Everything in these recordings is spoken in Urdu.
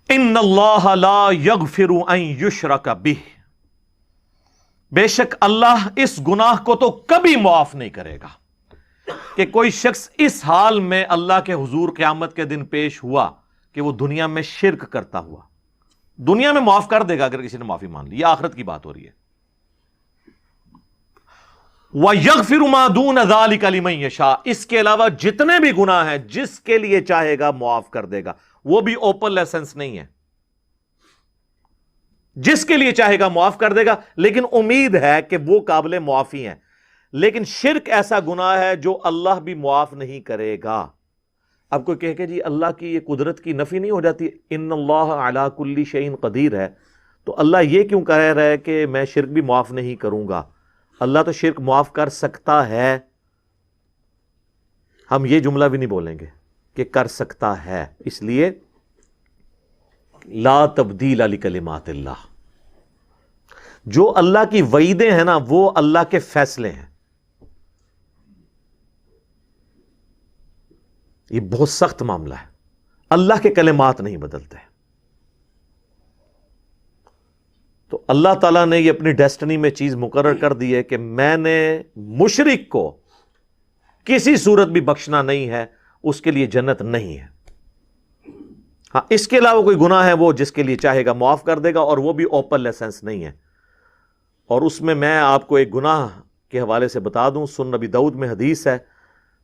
ان اللہ لا یغفر ان یشرک بہ، بے شک اللہ اس گناہ کو تو کبھی معاف نہیں کرے گا کہ کوئی شخص اس حال میں اللہ کے حضور قیامت کے دن پیش ہوا کہ وہ دنیا میں شرک کرتا ہوا. دنیا میں معاف کر دے گا اگر کسی نے معافی مان لی، یہ آخرت کی بات ہو رہی ہے. وَيَغْفِرُ مَا دُونَ ذَلِكَ لِمَن يَشَاءُ، اس کے علاوہ جتنے بھی گناہ ہیں جس کے لیے چاہے گا معاف کر دے گا. وہ بھی اوپن لائسنس نہیں ہے، جس کے لیے چاہے گا معاف کر دے گا، لیکن امید ہے کہ وہ قابل معافی ہیں. لیکن شرک ایسا گناہ ہے جو اللہ بھی معاف نہیں کرے گا. اب کوئی کہے کہ جی اللہ کی یہ قدرت کی نفی نہیں ہو جاتی، ان اللہ علی کل شیء قدیر ہے، تو اللہ یہ کیوں کہہ رہا ہے کہ میں شرک بھی معاف نہیں کروں گا؟ اللہ تو شرک معاف کر سکتا ہے، ہم یہ جملہ بھی نہیں بولیں گے کہ کر سکتا ہے. اس لیے لا تبدیل لکلمات اللہ، جو اللہ کی وعیدیں ہیں نا وہ اللہ کے فیصلے ہیں. یہ بہت سخت معاملہ ہے، اللہ کے کلمات نہیں بدلتے. تو اللہ تعالیٰ نے یہ اپنی ڈیسٹنی میں چیز مقرر کر دی ہے کہ میں نے مشرک کو کسی صورت بھی بخشنا نہیں ہے، اس کے لیے جنت نہیں ہے. ہاں اس کے علاوہ کوئی گناہ ہے وہ جس کے لیے چاہے گا معاف کر دے گا، اور وہ بھی اوپن لائسنس نہیں ہے. اور اس میں آپ کو ایک گناہ کے حوالے سے بتا دوں، سنن نبی داؤد میں حدیث ہے،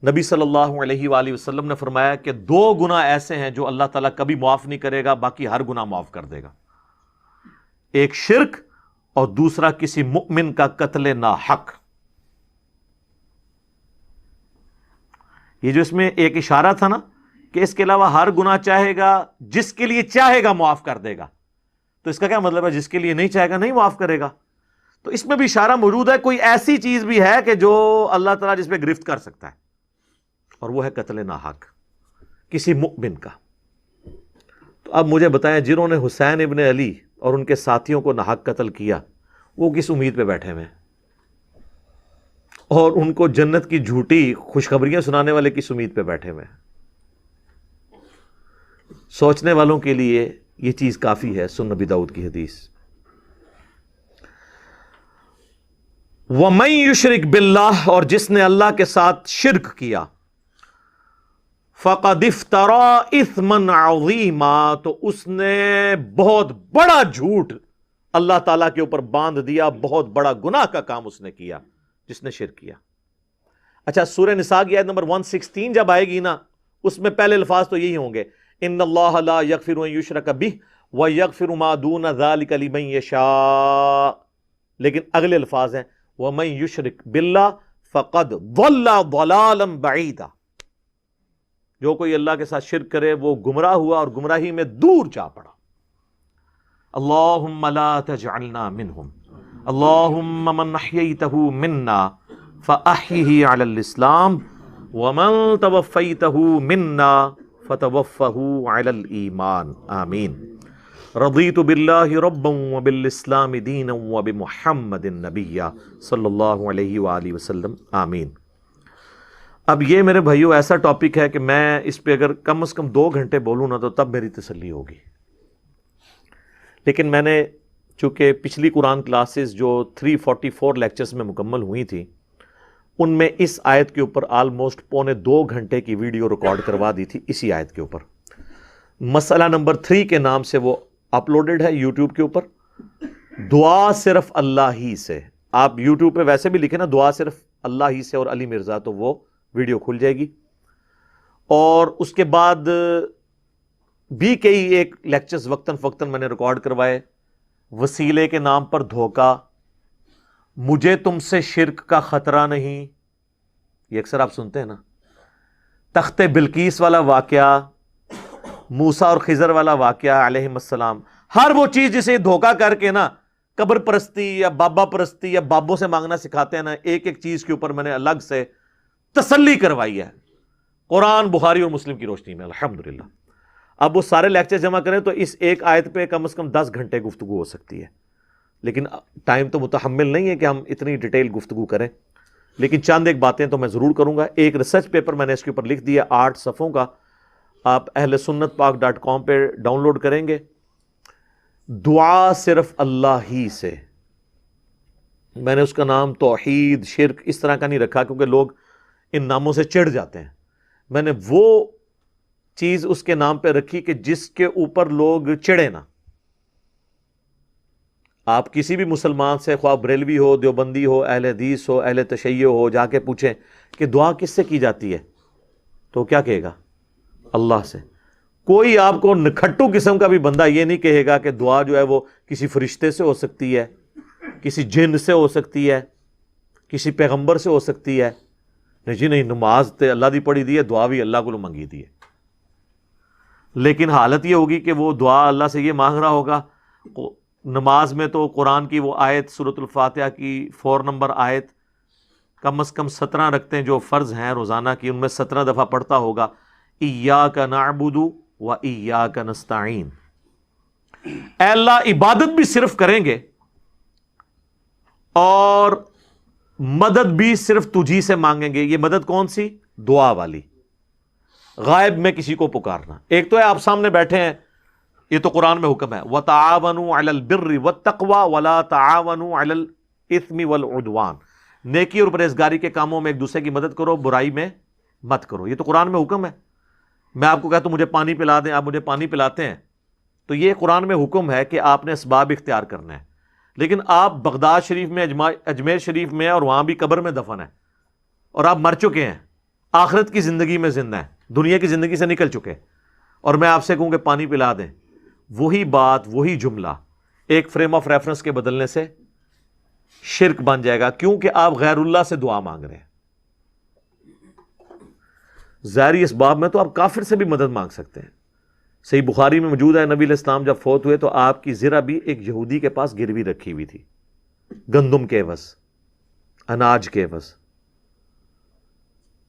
نبی صلی اللہ علیہ وآلہ وسلم نے فرمایا کہ 2 گناہ ایسے ہیں جو اللہ تعالیٰ کبھی معاف نہیں کرے گا، باقی ہر گناہ معاف کر دے گا. ایک شرک، اور دوسرا کسی مؤمن کا قتل ناحق. یہ جو اس میں ایک اشارہ تھا نا کہ اس کے علاوہ ہر گناہ چاہے گا، جس کے لیے چاہے گا معاف کر دے گا، تو اس کا کیا مطلب ہے؟ جس کے لیے نہیں چاہے گا نہیں معاف کرے گا. تو اس میں بھی اشارہ موجود ہے، کوئی ایسی چیز بھی ہے کہ جو اللہ تعالیٰ جس پہ گرفت کر سکتا ہے، اور وہ ہے قتل ناحق کسی مؤمن کا. تو اب مجھے بتائیں، جنہوں نے حسین ابن علی اور ان کے ساتھیوں کو ناحق قتل کیا، وہ کس امید پہ بیٹھے ہوئے ہیں؟ اور ان کو جنت کی جھوٹی خوشخبریاں سنانے والے کس امید پہ بیٹھے ہوئے ہیں؟ سوچنے والوں کے لیے یہ چیز کافی ہے. سنن نبی داؤد کی حدیث، وَمَن يُشْرِكْ بِاللَّهِ، اور جس نے اللہ کے ساتھ شرک کیا، فَقَدِ افْتَرَىٰ إِثْمًا عَظِيمًا، تو اس نے بہت بڑا جھوٹ اللہ تعالیٰ کے اوپر باندھ دیا، بہت بڑا گناہ کا کام اس نے کیا جس نے شرک کیا. اچھا، سورہ نساء کی آیت نمبر 116 جب آئے گی نا، اس میں پہلے الفاظ تو یہی ہوں گے، ان اللہ لا یغفر ان یشرک بہ ویغفر ما دون ذلک لمن یشاء، لیکن اگلے الفاظ ہیں ومن یشرک باللہ فقد ضل ضلالا بعیدا، جو کوئی اللہ کے ساتھ شرک کرے وہ گمراہ ہوا اور گمراہی میں دور جا پڑا. اللہم لا تجعلنا منہم، اللہم من احییتہ منا فاحیہ علی الاسلام ومن توفیتہ منا فتوفہ علی الایمان، آمین. رضیت باللہ ربا وبالاسلام دینا وبمحمد نبیا صلی اللہ علیہ وآلہ وسلم، آمین. اب یہ میرے بھائیو ایسا ٹاپک ہے کہ میں اس پہ اگر کم از کم 2 گھنٹے بولوں نا تو تب میری تسلی ہوگی. لیکن میں نے چونکہ پچھلی قرآن کلاسز جو 344 لیکچرز میں مکمل ہوئی تھی، ان میں اس آیت کے اوپر آلموسٹ 1.25 گھنٹے کی ویڈیو ریکارڈ کروا دی تھی اسی آیت کے اوپر. مسئلہ نمبر 3 کے نام سے وہ اپلوڈڈ ہے یوٹیوب کے اوپر. دعا صرف اللہ ہی سے، آپ یوٹیوب پہ ویسے بھی لکھیں نا دعا صرف اللہ ہی سے اور علی مرزا، تو وہ ویڈیو کھل جائے گی. اور اس کے بعد بھی کئی ایک لیکچرز وقتاً فوقتاً میں نے ریکارڈ کروائے. وسیلے کے نام پر دھوکہ، مجھے تم سے شرک کا خطرہ نہیں، یہ اکثر آپ سنتے ہیں نا. تخت بلقیس والا واقعہ، موسیٰ اور خضر والا واقعہ علیہم السلام، ہر وہ چیز جسے دھوکہ کر کے نا قبر پرستی یا بابا پرستی یا بابوں سے مانگنا سکھاتے ہیں نا، ایک ایک چیز کے اوپر میں نے الگ سے تسلی کروائی ہے قرآن، بخاری اور مسلم کی روشنی میں الحمدللہ. اب وہ سارے لیکچر جمع کریں تو اس ایک آیت پہ کم از کم 10 گھنٹے گفتگو ہو سکتی ہے، لیکن ٹائم تو متحمل نہیں ہے کہ ہم اتنی ڈیٹیل گفتگو کریں. لیکن چند ایک باتیں تو میں ضرور کروں گا. ایک ریسرچ پیپر میں نے اس کے اوپر لکھ دیا 8 صفحوں کا، آپ اہل سنت پاک .com پہ ڈاؤن لوڈ کریں گے دعا صرف اللہ ہی سے. میں نے اس کا نام توحید، شرک اس طرح کا نہیں رکھا کیونکہ لوگ ان ناموں سے چڑھ جاتے ہیں. میں نے وہ چیز اس کے نام پہ رکھی کہ جس کے اوپر لوگ چڑھے نہ. آپ کسی بھی مسلمان سے، خواہ بریلوی ہو، دیوبندی ہو، اہل حدیث ہو، اہل تشیع ہو، جا کے پوچھیں کہ دعا کس سے کی جاتی ہے تو کیا کہے گا؟ اللہ سے. کوئی آپ کو نکھٹو قسم کا بھی بندہ یہ نہیں کہے گا کہ دعا جو ہے وہ کسی فرشتے سے ہو سکتی ہے، کسی جن سے ہو سکتی ہے، کسی پیغمبر سے ہو سکتی ہے. نہیں جی نہیں، نماز تے اللہ دی پڑھی دی ہے، دعا بھی اللہ کو منگی دی ہے. لیکن حالت یہ ہوگی کہ وہ دعا اللہ سے یہ مانگ رہا ہوگا. نماز میں تو قرآن کی وہ آیت سورۃ الفاتحہ کی 4 نمبر آیت کم از کم 17 رکھتے ہیں جو فرض ہیں روزانہ کی، ان میں 17 دفعہ پڑھتا ہوگا ایاک نعبد و ایاک نستعین. اے اللہ عبادت بھی صرف کریں گے اور مدد بھی صرف تجھی سے مانگیں گے. یہ مدد کون سی؟ دعا والی، غائب میں کسی کو پکارنا. ایک تو ہے آپ سامنے بیٹھے ہیں، یہ تو قرآن میں حکم ہے وَتَعَاوَنُوا عَلَى الْبِرِّ وَالتَّقْوَى وَلَا تَعَاوَنُوا عَلَى الْإِثْمِ وَالْعُدْوَانِ. نیکی اور پرہیزگاری کے کاموں میں ایک دوسرے کی مدد کرو، برائی میں مت کرو. یہ تو قرآن میں حکم ہے. میں آپ کو کہتا ہوں مجھے پانی پلا دیں، آپ مجھے پانی پلاتے ہیں، تو یہ قرآن میں حکم ہے کہ آپ نے اسباب اختیار کرنا ہے. لیکن آپ بغداد شریف میں، اجمیر شریف میں، اور وہاں بھی قبر میں دفن ہیں اور آپ مر چکے ہیں، آخرت کی زندگی میں زندہ ہیں، دنیا کی زندگی سے نکل چکے، اور میں آپ سے کہوں کہ پانی پلا دیں، وہی بات، وہی جملہ ایک فریم آف ریفرنس کے بدلنے سے شرک بن جائے گا، کیونکہ آپ غیر اللہ سے دعا مانگ رہے ہیں. ظاہری اسباب میں تو آپ کافر سے بھی مدد مانگ سکتے ہیں. صحیح بخاری میں موجود ہے نبی علیہ السلام جب فوت ہوئے تو آپ کی زرہ بھی ایک یہودی کے پاس گروی رکھی ہوئی تھی، گندم کے عوض، اناج کے عوض.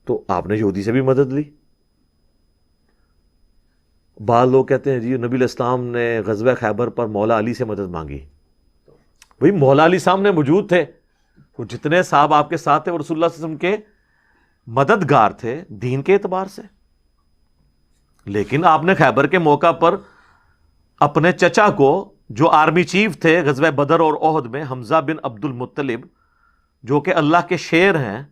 تو آپ نے یہودی سے بھی مدد لی. بعض لوگ کہتے ہیں جی نبی علیہ السلام نے غزوہ خیبر پر مولا علی سے مدد مانگی. بھئی مولا علی سامنے موجود تھے، وہ جتنے صاحب آپ کے ساتھ تھے وہ رسول اللہ صلی اللہ علیہ وسلم کے مددگار تھے دین کے اعتبار سے. لیکن آپ نے خیبر کے موقع پر اپنے چچا کو، جو آرمی چیف تھے غزوہ بدر اور احد میں، حمزہ بن عبد المطلب، جو کہ اللہ کے شیر ہیں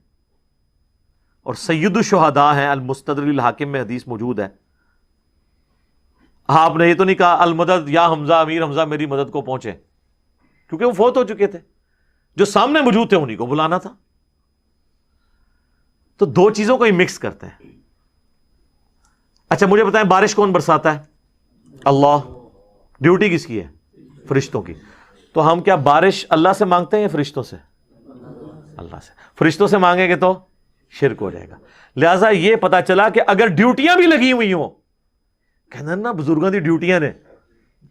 اور سید الشہداء ہیں، المستدرک الحاکم میں حدیث موجود ہے، آپ نے یہ تو نہیں کہا المدد یا حمزہ، امیر حمزہ میری مدد کو پہنچے، کیونکہ وہ فوت ہو چکے تھے. جو سامنے موجود تھے انہی کو بلانا تھا. تو دو چیزوں کو ہی مکس کرتے ہیں. اچھا مجھے بتائیں بارش کون برساتا ہے؟ اللہ. ڈیوٹی کس کی ہے؟ فرشتوں کی. تو ہم کیا بارش اللہ سے مانگتے ہیں یا فرشتوں سے؟ اللہ سے. فرشتوں سے مانگیں گے تو شرک ہو جائے گا. لہذا یہ پتا چلا کہ اگر ڈیوٹیاں بھی لگی ہوئی ہوں، کہنا نا بزرگوں کی ڈیوٹیاں نے،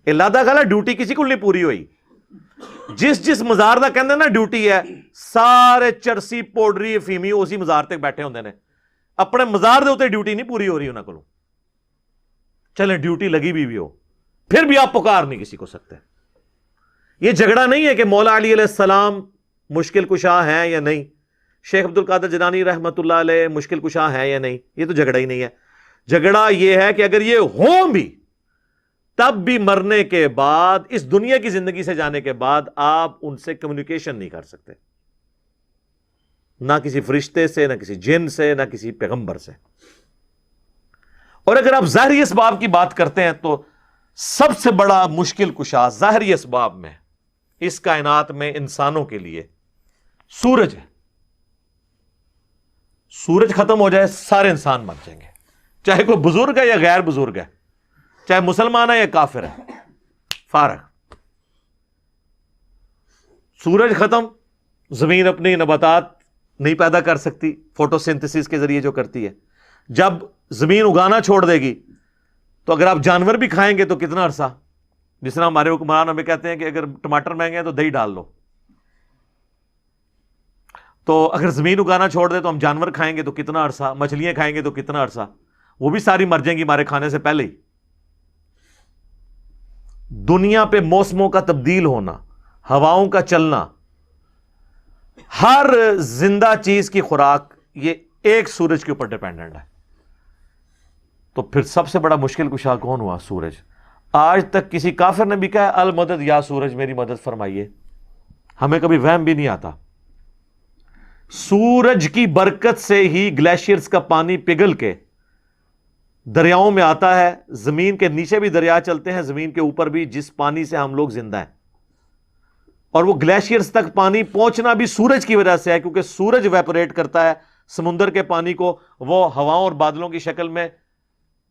اللہ دا گلا ڈیوٹی کسی کو نہیں پوری ہوئی. جس مزار دا کہندے نا ڈیوٹی ہے، سارے چرسی پوڈری افیمی اسی مزار تک بیٹھے ہوندے نے، اپنے مزار دے اوتے ڈیوٹی نہیں پوری ہو رہی انہاں کولوں. چلیں ڈیوٹی لگی بھی ہو، پھر بھی آپ پکار نہیں کسی کو سکتے. یہ جھگڑا نہیں ہے کہ مولا علی علیہ السلام مشکل کشا ہیں یا نہیں، شیخ عبد القادر جیلانی رحمۃ اللہ علیہ مشکل کشا ہیں یا نہیں. یہ تو جھگڑا ہی نہیں ہے. جھگڑا یہ ہے کہ اگر یہ ہوں بھی تب بھی مرنے کے بعد، اس دنیا کی زندگی سے جانے کے بعد، آپ ان سے کمیونیکیشن نہیں کر سکتے، نہ کسی فرشتے سے، نہ کسی جن سے، نہ کسی پیغمبر سے. اور اگر آپ ظاہری اسباب کی بات کرتے ہیں تو سب سے بڑا مشکل کشا ظاہری اسباب میں اس کائنات میں انسانوں کے لیے سورج ہے. سورج ختم ہو جائے سارے انسان مر جائیں گے، چاہے کوئی بزرگ ہے یا غیر بزرگ ہے، چاہے مسلمان ہے یا کافر ہے، فارغ. سورج ختم، زمین اپنی نباتات نہیں پیدا کر سکتی فوٹو سنتھسس کے ذریعے جو کرتی ہے. جب زمین اگانا چھوڑ دے گی تو اگر آپ جانور بھی کھائیں گے تو کتنا عرصہ، جس طرح ہمارے حکمران ہمیں کہتے ہیں کہ اگر ٹماٹر مہنگے ہیں تو دہی ڈال لو، تو اگر زمین اگانا چھوڑ دے تو ہم جانور کھائیں گے تو کتنا عرصہ، مچھلیاں کھائیں گے تو کتنا عرصہ، وہ بھی ساری مر جائیں گی ہمارے کھانے سے پہلے ہی. دنیا پہ موسموں کا تبدیل ہونا، ہواؤں کا چلنا، ہر زندہ چیز کی خوراک یہ ایک سورج کے اوپر ڈیپینڈنٹ ہے. تو پھر سب سے بڑا مشکل کشا کون ہوا؟ سورج. آج تک کسی کافر نے بھی کہا المدد یا سورج میری مدد فرمائیے؟ ہمیں کبھی وہم بھی نہیں آتا. سورج کی برکت سے ہی گلیشیئرز کا پانی پگھل کے دریاؤں میں آتا ہے. زمین کے نیچے بھی دریا چلتے ہیں, زمین کے اوپر بھی, جس پانی سے ہم لوگ زندہ ہیں. اور وہ گلیشیئرز تک پانی پہنچنا بھی سورج کی وجہ سے ہے, کیونکہ سورج ویپوریٹ کرتا ہے سمندر کے پانی کو, وہ ہواؤں اور بادلوں کی شکل میں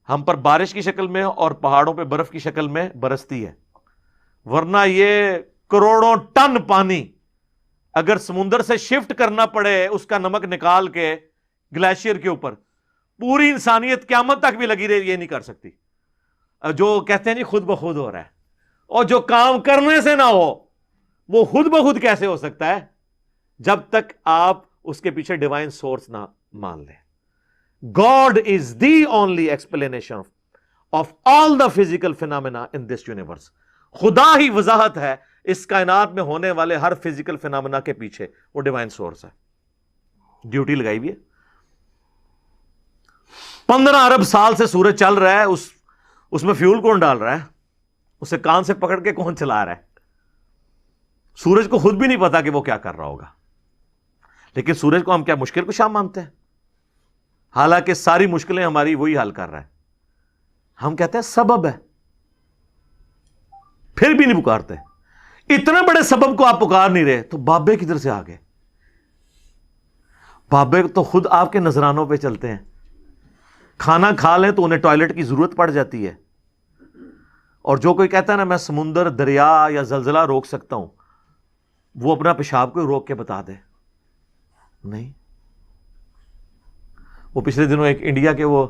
ہم پر بارش کی شکل میں اور پہاڑوں پہ برف کی شکل میں برستی ہے. ورنہ یہ کروڑوں ٹن پانی اگر سمندر سے شفٹ کرنا پڑے اس کا نمک نکال کے گلیشیئر کے اوپر, پوری انسانیت قیامت تک بھی لگی رہے یہ نہیں کر سکتی. جو کہتے ہیں جی خود بخود ہو رہا ہے, اور جو کام کرنے سے نہ ہو وہ خود بخود کیسے ہو سکتا ہے جب تک آپ اس کے پیچھے ڈیوائن سورس نہ مان لیں. God is the only explanation of all the physical phenomena in this universe. خدا ہی وضاحت ہے اس کائنات میں ہونے والے ہر فزیکل فینامنا کے پیچھے, وہ ڈیوائن سورس ہے. ڈیوٹی لگائی ہوئی ہے. 15 ارب سال سے سورج چل رہا ہے, اس میں فیول کون ڈال رہا ہے, اسے کان سے پکڑ کے کون چلا رہا ہے؟ سورج کو خود بھی نہیں پتا کہ وہ کیا کر رہا ہوگا. لیکن سورج کو ہم کیا مشکل کشا مانتے ہیں؟ حالانکہ ساری مشکلیں ہماری وہی حل کر رہا ہے. ہم کہتے ہیں سبب ہے, پھر بھی نہیں پکارتے. اتنے بڑے سبب کو آپ پکار نہیں رہے تو بابے کدھر سے آ گئے؟ بابے تو خود آپ کے نذرانوں پہ چلتے ہیں. کھانا کھا لیں تو انہیں ٹوائلٹ کی ضرورت پڑ جاتی ہے. اور جو کوئی کہتا ہے نا میں سمندر, دریا یا زلزلہ روک سکتا ہوں, وہ اپنا پیشاب کو روک کے بتا دے. نہیں. وہ پچھلے دنوں ایک انڈیا کے وہ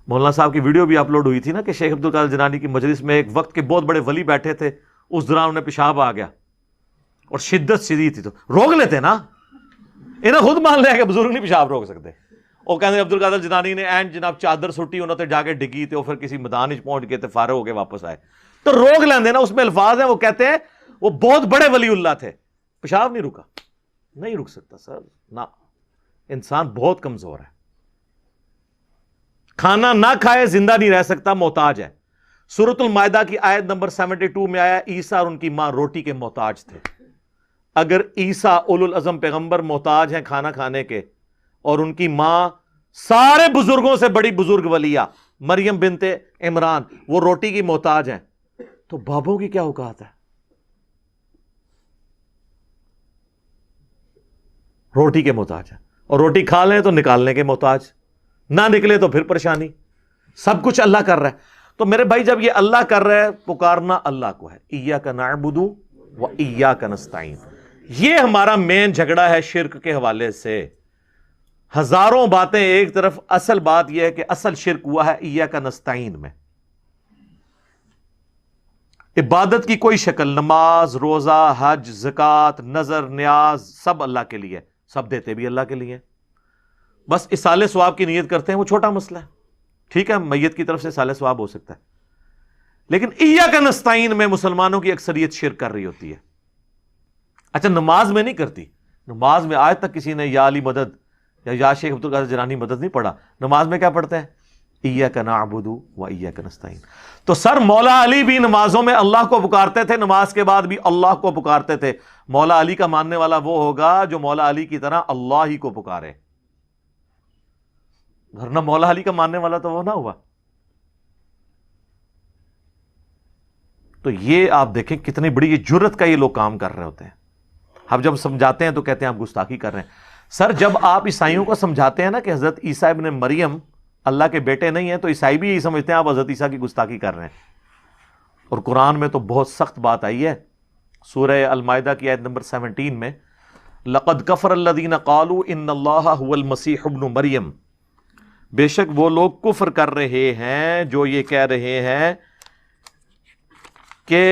مولانا صاحب کی ویڈیو بھی اپلوڈ ہوئی تھی نا کہ شیخ عبد القادر جیلانی کی مجلس میں ایک وقت کے بہت بڑے ولی بیٹھے تھے, اس دوران انہیں پیشاب آ گیا اور شدت شدید تھی, تو روک لیتے نا. انہیں خود مان لیا کہ بزرگ نہیں پیشاب روک سکتے. وہ کہتے عبد القادر جیلانی نے این جناب چادر سٹی, انہوں نے جا کے ڈگی تھے, اور پھر کسی میدان پہنچ گئے تھے, فارغ ہو کے واپس آئے. تو روک لیندے نا, اس میں الفاظ ہیں, وہ کہتے ہیں وہ بہت بڑے ولی اللہ تھے, پیشاب نہیں رکا. نہیں رک سکتا سر, نہ. انسان بہت کمزور ہے, کھانا نہ کھائے زندہ نہیں رہ سکتا, محتاج ہے. سورۃ المائدہ کی آیت نمبر 72 میں آیا عیسیٰ اور ان کی ماں روٹی کے محتاج تھے. اگر عیسیٰ اولو العزم پیغمبر محتاج ہیں کھانا کھانے کے, اور ان کی ماں سارے بزرگوں سے بڑی بزرگ ولیہ مریم بنت عمران وہ روٹی کی محتاج ہیں, تو بابوں کی کیا اوقات ہے؟ روٹی کے محتاج ہیں, اور روٹی کھا لیں تو نکالنے کے محتاج, نہ نکلے تو پھر پریشانی. سب کچھ اللہ کر رہا ہے. تو میرے بھائی جب یہ اللہ کر رہا ہے, پکارنا اللہ کو ہے. ایاک نعبد و ایاک نستعین. یہ ہمارا مین جھگڑا ہے شرک کے حوالے سے. ہزاروں باتیں ایک طرف, اصل بات یہ ہے کہ اصل شرک ہوا ہے ایاک نستعین میں. عبادت کی کوئی شکل, نماز, روزہ, حج, زکوٰۃ, نذر, نیاز, سب اللہ کے لیے, سب دیتے بھی اللہ کے لیے. بس اصال ثواب کی نیت کرتے ہیں, وہ چھوٹا مسئلہ ہے. ٹھیک ہے, میت کی طرف سے اصال ثواب ہو سکتا ہے. لیکن ایاک نستعین میں مسلمانوں کی اکثریت شرک کر رہی ہوتی ہے. اچھا, نماز میں نہیں کرتی. نماز میں آج تک کسی نے یا علی مدد یا شیخ عبد القادر جیلانی مدد نہیں پڑھا. نماز میں کیا پڑھتے ہیں؟ ایاک نعبد و ایاک نستعین. تو سر مولا علی بھی نمازوں میں اللہ کو پکارتے تھے, نماز کے بعد بھی اللہ کو پکارتے تھے. مولا علی کا ماننے والا وہ ہوگا جو مولا علی کی طرح اللہ ہی کو پکارے, ورنہ مولا علی کا ماننے والا تو وہ نہ ہوا. تو یہ آپ دیکھیں کتنی بڑی یہ جرت کا یہ لوگ کام کر رہے ہوتے ہیں. اب جب سمجھاتے ہیں تو کہتے ہیں آپ گستاخی کر رہے ہیں. سر جب آپ عیسائیوں کو سمجھاتے ہیں نا کہ حضرت عیسیٰ ابن مریم اللہ کے بیٹے نہیں ہیں, تو عیسائی بھی یہی سمجھتے ہیں آپ حضرت عیسیٰ کی گستاخی کر رہے ہیں. اور قرآن میں تو بہت سخت بات آئی ہے. سورہ المائدہ کی آیت نمبر 17 میں لَقَدْ كَفَرَ الَّذِينَ قَالُوا إِنَّ اللَّهَ هُوَ الْمَسِيحُ ابْنُ مریم. بے شک وہ لوگ کفر کر رہے ہیں جو یہ کہہ رہے ہیں کہ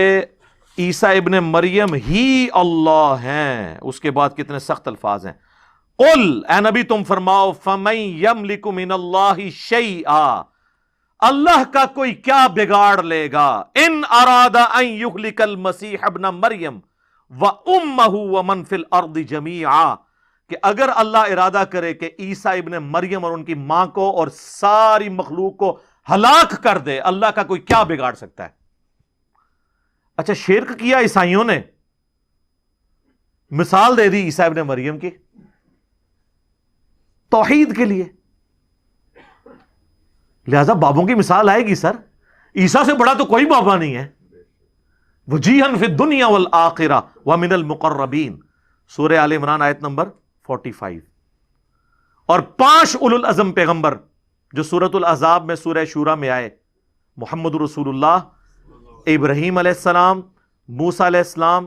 عیسیٰ ابن مریم ہی اللہ ہیں. اس کے بعد کتنے سخت الفاظ ہیں. قل, اے نبی تم فرماؤ, فَمَن يَمْلِكُ مِنَ اللَّهِ شَيْئًا, اللہ کا کوئی کیا بگاڑ لے گا, ان اراد ان یہلک المسیح ابن مریم وامہ ومن فی الارض جمیعا, کہ اگر اللہ ارادہ کرے کہ عیسیٰ ابن مریم اور ان کی ماں کو اور ساری مخلوق کو ہلاک کر دے, اللہ کا کوئی کیا بگاڑ سکتا ہے؟ اچھا شرک کیا عیسائیوں نے، مثال دے دی عیسیٰ ابن مریم کی توحید کے لیے، لہذا بابوں کی مثال آئے گی سر، عیسیٰ سے بڑا تو کوئی بابا نہیں ہے. وجیہن فی الدنیا والآخرہ ومن المقربین، سورہ آل عمران آیت نمبر 45. اور 5 اولو العزم پیغمبر جو سورۃ الاحزاب میں سورہ شورى میں آئے، محمد رسول اللہ، ابراہیم علیہ السلام، موسیٰ علیہ السلام،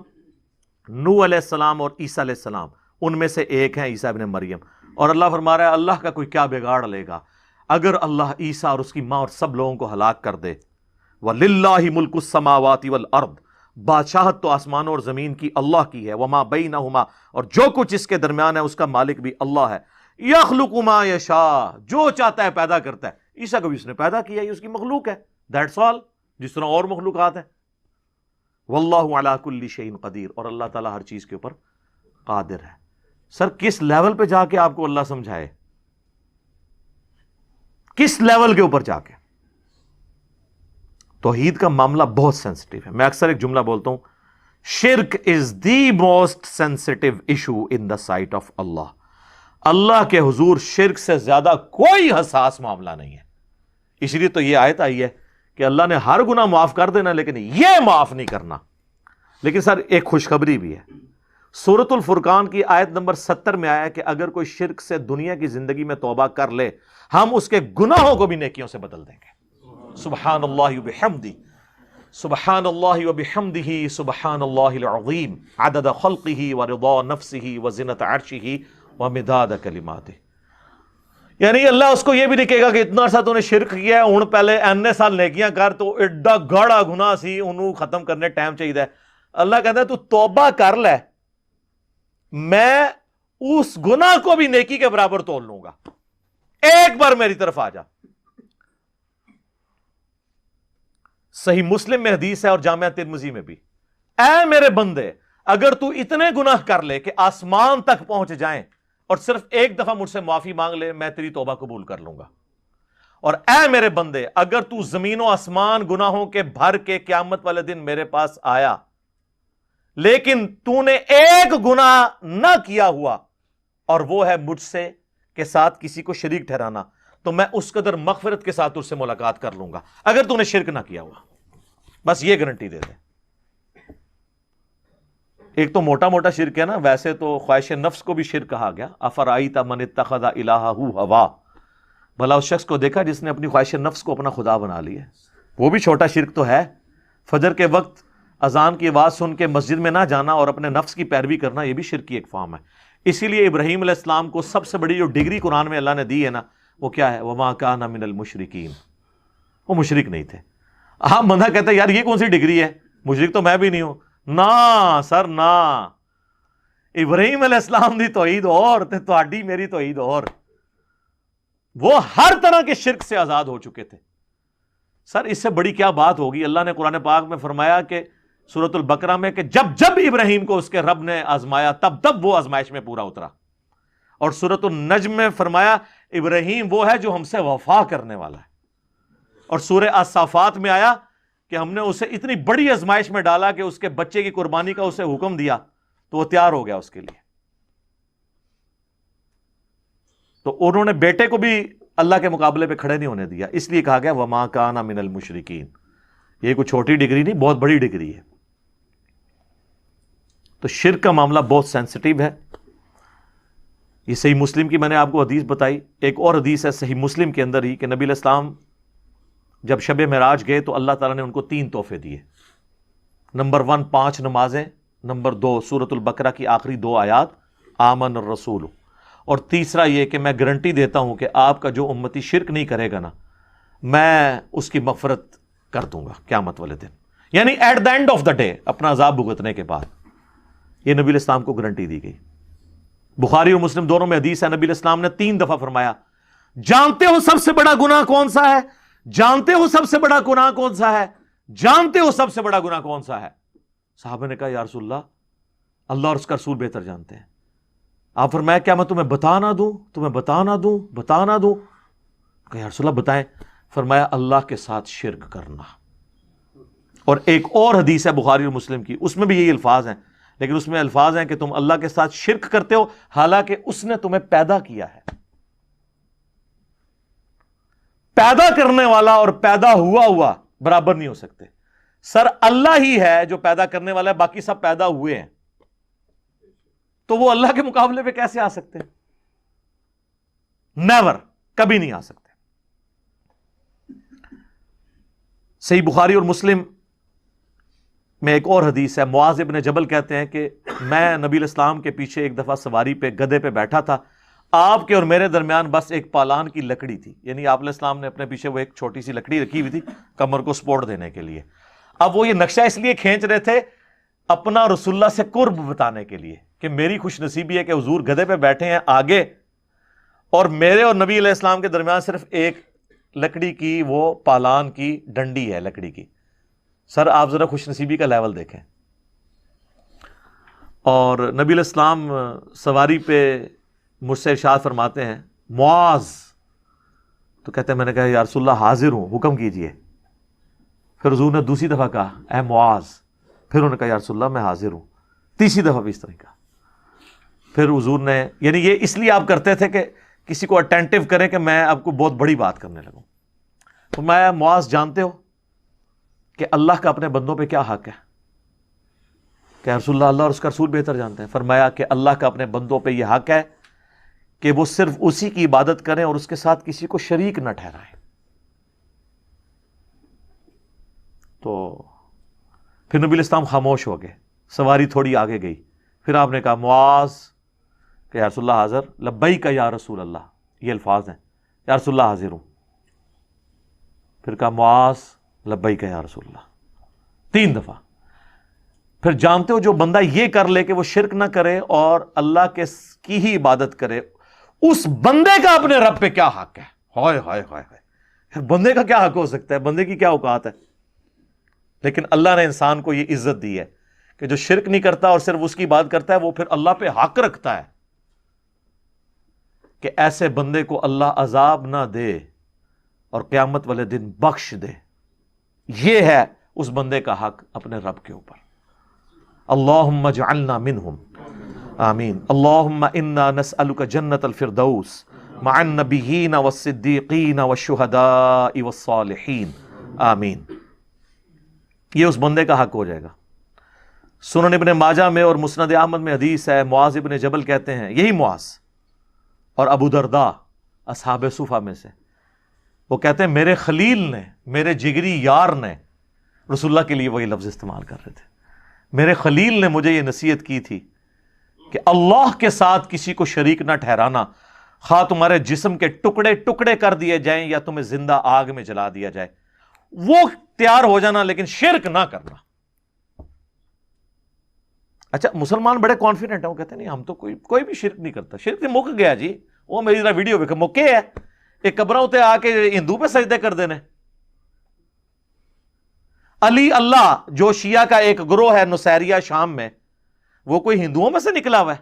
نوح علیہ السلام اور عیسیٰ علیہ السلام، ان میں سے ایک ہیں عیسیٰ ابن مریم. اور اللہ فرما رہا ہے اللہ کا کوئی کیا بگاڑ لے گا اگر اللہ عیسیٰ اور اس کی ماں اور سب لوگوں کو ہلاک کر دے. وَلِلَّهِ مُلْكُ السَّمَاوَاتِ وَالْأَرْضِ، بادشاہت تو آسمانوں اور زمین کی اللہ کی ہے. وَمَا بَيْنَهُمَا، اور جو کچھ اس کے درمیان ہے اس کا مالک بھی اللہ ہے. يَخْلُقُ مَا يَشَاءُ، جو چاہتا ہے پیدا کرتا ہے. عیسیٰ کو بھی اس نے پیدا کیا، یہ اس کی مخلوق ہے، دیٹس آل، جس طرح اور مخلوقات ہیں. واللہ علی کل شیء قدیر، اور اللہ تعالیٰ ہر چیز کے اوپر قادر ہے. سر کس لیول پہ جا کے آپ کو اللہ سمجھائے، کس لیول کے اوپر جا کے؟ توحید کا معاملہ بہت سینسٹیو ہے. میں اکثر ایک جملہ بولتا ہوں، شرک is the most sensitive issue in the sight of Allah. اللہ کے حضور شرک سے زیادہ کوئی حساس معاملہ نہیں ہے. اس لیے تو یہ آیت آئی ہے کہ اللہ نے ہر گناہ معاف کر دینا لیکن یہ معاف نہیں کرنا. لیکن سر ایک خوشخبری بھی ہے، سورۃ الفرقان کی آیت نمبر 70 میں آیا کہ اگر کوئی شرک سے دنیا کی زندگی میں توبہ کر لے ہم اس کے گناہوں کو بھی نیکیوں سے بدل دیں گے. سبحان اللہ وبحمدہ، سبحان اللہ وبحمدہ، سبحان اللہ العظیم، عدد خلقہ ورضا نفسہ وزنۃ عرشہ ومداد کلماتہ. یعنی اللہ اس کو یہ بھی دیکھے گا کہ اتنا عرصہ تو نے شرک کیا ہے، ہن پہلے این سال نیکیاں کر، تو ایڈا گاڑا گناہ سی، انہوں ختم کرنے ٹائم چاہیے. اللہ کہتا ہے تو توبہ کر لے، میں اس گناہ کو بھی نیکی کے برابر تول لوں گا، ایک بار میری طرف آ جا. صحیح مسلم میں حدیث ہے اور جامعہ ترمذی میں بھی، اے میرے بندے اگر تو اتنے گناہ کر لے کہ آسمان تک پہنچ جائیں اور صرف ایک دفعہ مجھ سے معافی مانگ لے میں تیری توبہ قبول کر لوں گا. اور اے میرے بندے اگر تو زمین و آسمان گناہوں کے بھر کے قیامت والے دن میرے پاس آیا لیکن تو نے ایک گناہ نہ کیا ہوا اور وہ ہے مجھ سے کے ساتھ کسی کو شریک ٹھہرانا، تو میں اس قدر مغفرت کے ساتھ اس سے ملاقات کر لوں گا اگر تو نے شرک نہ کیا ہوا. بس یہ گارنٹی دے دے. ایک تو موٹا موٹا شرک ہے نا، ویسے تو خواہش نفس کو بھی شرک کہا گیا. افرائیت من اتخذ الہہ ہوا، بھلا اس شخص کو دیکھا جس نے اپنی خواہش نفس کو اپنا خدا بنا لیا. وہ بھی چھوٹا شرک تو ہے. فجر کے وقت اذان کی آواز سن کے مسجد میں نہ جانا اور اپنے نفس کی پیروی کرنا، یہ بھی شرک کی ایک فارم ہے. اسی لیے ابراہیم علیہ السلام کو سب سے بڑی جو ڈگری قرآن میں اللہ نے دی ہے نا، وہ کیا ہے؟ وما کان من المشرکین. وہ مشرک نہیں تھے. آپ بندہ کہتا ہے یار یہ کون سی ڈگری ہے، مشرک تو میں بھی نہیں ہوں. نہ سر نہ، ابراہیم علیہ السلام دی توحید اور تے تہاڈی میری توحید اور. وہ ہر طرح کے شرک سے آزاد ہو چکے تھے. سر اس سے بڑی کیا بات ہوگی؟ اللہ نے قرآن پاک میں فرمایا کہ سورۃ البقرہ میں کہ جب جب ابراہیم کو اس کے رب نے آزمایا تب تب وہ آزمائش میں پورا اترا. اور سورۃ النجم میں فرمایا ابراہیم وہ ہے جو ہم سے وفا کرنے والا ہے. اور سورہ الصافات میں آیا کہ ہم نے اسے اتنی بڑی آزمائش میں ڈالا کہ اس کے بچے کی قربانی کا اسے حکم دیا تو وہ تیار ہو گیا اس کے لیے. تو انہوں نے بیٹے کو بھی اللہ کے مقابلے پہ کھڑے نہیں ہونے دیا، اس لیے کہا گیا وما کان من المشرکین. یہ کوئی چھوٹی ڈگری نہیں، بہت بڑی ڈگری ہے. تو شرک کا معاملہ بہت سینسٹیو ہے. یہ صحیح مسلم کی میں نے آپ کو حدیث بتائی. ایک اور حدیث ہے صحیح مسلم کے اندر ہی کہ نبی علیہ السلام جب شب معراج گئے تو اللہ تعالیٰ نے ان کو 3 تحفے دیے. نمبر 1 5 نمازیں، نمبر 2 سورۃ البقرہ کی آخری 2 آیات آمن الرسول، اور تیسرا یہ کہ میں گارنٹی دیتا ہوں کہ آپ کا جو امتی شرک نہیں کرے گا نا میں اس کی مغفرت کر دوں گا قیامت والے دن، یعنی at the end of the day اپنا عذاب بھگتنے کے بعد. یہ نبی علیہ السلام کو گارنٹی دی گئی. بخاری اور مسلم دونوں میں حدیث ہے، نبی علیہ السلام نے 3 دفعہ فرمایا جانتے ہو سب سے بڑا گناہ کون سا ہے؟ جانتے ہو سب سے بڑا گناہ کون سا ہے؟ جانتے ہو سب سے بڑا گناہ کون سا ہے؟ صحابہ نے کہا یا رسول اللہ اور اس کا رسول بہتر جانتے ہیں. آپ فرمایا کیا میں تمہیں بتا نہ دوں؟ بتا نہ دوں؟ کہ یا رسول اللہ بتائیں. فرمایا اللہ کے ساتھ شرک کرنا. اور ایک اور حدیث ہے بخاری اور مسلم کی، اس میں بھی یہی الفاظ ہیں، لیکن اس میں الفاظ ہیں کہ تم اللہ کے ساتھ شرک کرتے ہو حالانکہ اس نے تمہیں پیدا کیا ہے۔ پیدا کرنے والا اور پیدا ہوا برابر نہیں ہو سکتے۔ سر اللہ ہی ہے جو پیدا کرنے والا ہے، باقی سب پیدا ہوئے ہیں، تو وہ اللہ کے مقابلے پہ کیسے آ سکتے ہیں؟ نیور، کبھی نہیں آ سکتے۔ صحیح بخاری اور مسلم میں ایک اور حدیث ہے، معاذ ابن جبل کہتے ہیں کہ میں نبی الاسلام کے پیچھے ایک دفعہ سواری پہ گدھے پہ بیٹھا تھا، آپ کے اور میرے درمیان بس ایک پالان کی لکڑی تھی، یعنی آپ علیہ السلام نے اپنے پیچھے وہ ایک چھوٹی سی لکڑی رکھی ہوئی تھی کمر کو سپورٹ دینے کے لیے۔ اب وہ یہ نقشہ اس لیے کھینچ رہے تھے اپنا رسول اللہ سے قرب بتانے کے لیے کہ میری خوش نصیبی ہے کہ حضور گدھے پہ بیٹھے ہیں آگے، اور میرے اور نبی علیہ السلام کے درمیان صرف ایک لکڑی کی وہ پالان کی ڈنڈی ہے لکڑی کی۔ سر آپ ذرا خوش نصیبی کا لیول دیکھیں۔ اور نبی علیہ السلام سواری پہ مجھ سے ارشاد فرماتے ہیں معاذ، تو کہتے ہیں میں نے کہا یا رسول اللہ حاضر ہوں، حکم کیجئے۔ پھر حضور نے دوسری دفعہ کہا اے معاذ، پھر انہوں نے کہا یا رسول اللہ میں حاضر ہوں، تیسری دفعہ بھی اس طرح کہا۔ پھر حضور نے، یعنی یہ اس لیے آپ کرتے تھے کہ کسی کو اٹینٹیو کریں کہ میں آپ کو بہت بڑی بات کرنے لگوں۔ تو میں معاذ جانتے ہو کہ اللہ کا اپنے بندوں پہ کیا حق ہے؟ کہ رسول اللہ، اللہ اور اس کا رسول بہتر جانتے ہیں۔ فرمایا کہ اللہ کا اپنے بندوں پہ یہ حق ہے کہ وہ صرف اسی کی عبادت کریں اور اس کے ساتھ کسی کو شریک نہ ٹھہرائیں۔ تو پھر نبی الاسلام خاموش ہو گئے، سواری تھوڑی آگے گئی، پھر آپ نے کہا معاذ کہ یا رسول اللہ حاضر، لبیک یا رسول اللہ، یہ الفاظ ہیں، یا رسول اللہ حاضر ہوں۔ پھر کہا معاذ لبیک یا رسول اللہ، 3 دفعہ۔ پھر جانتے ہو جو بندہ یہ کر لے کہ وہ شرک نہ کرے اور اللہ کی ہی عبادت کرے، اس بندے کا اپنے رب پہ کیا حق ہے؟ ہائے ہائے ہائے ہائے، بندے کا کیا حق ہو سکتا ہے؟ بندے کی کیا اوقات ہے؟ لیکن اللہ نے انسان کو یہ عزت دی ہے کہ جو شرک نہیں کرتا اور صرف اس کی عبادت کرتا ہے وہ پھر اللہ پہ حق رکھتا ہے کہ ایسے بندے کو اللہ عذاب نہ دے اور قیامت والے دن بخش دے۔ یہ ہے اس بندے کا حق اپنے رب کے اوپر۔ اللہم اجعلنا منہم، آمین۔ اللہم انا نسألک جنت الفردوس مع النبیین والصدیقین والشہداء والصالحین، آمین۔ یہ اس بندے کا حق ہو جائے گا۔ سنن ابن ماجہ میں اور مسند احمد میں حدیث ہے، معاذ ابن جبل کہتے ہیں، یہی معاذ اور ابو درداء اصحاب صفہ میں سے، وہ کہتے ہیں میرے خلیل نے، میرے جگری یار نے، رسول اللہ کے لیے وہی لفظ استعمال کر رہے تھے، میرے خلیل نے مجھے یہ نصیحت کی تھی کہ اللہ کے ساتھ کسی کو شریک نہ ٹھہرانا، خواہ تمہارے جسم کے ٹکڑے ٹکڑے کر دیے جائیں یا تمہیں زندہ آگ میں جلا دیا جائے، وہ تیار ہو جانا لیکن شرک نہ کرنا۔ اچھا مسلمان بڑے کانفیڈنٹ ہیں، وہ کہتے ہیں نہیں ہم تو کوئی بھی شرک نہیں کرتا، شرک تو مک گیا جی، وہ میری ذرا ویڈیو ویکھو، مکے ہے ایک قبروں تے آ کے ہندو پہ سجدے کر دینے۔ علی اللہ جو شیعہ کا ایک گروہ ہے نصیریہ شام میں، وہ کوئی ہندوؤں میں سے نکلا ہوا ہے؟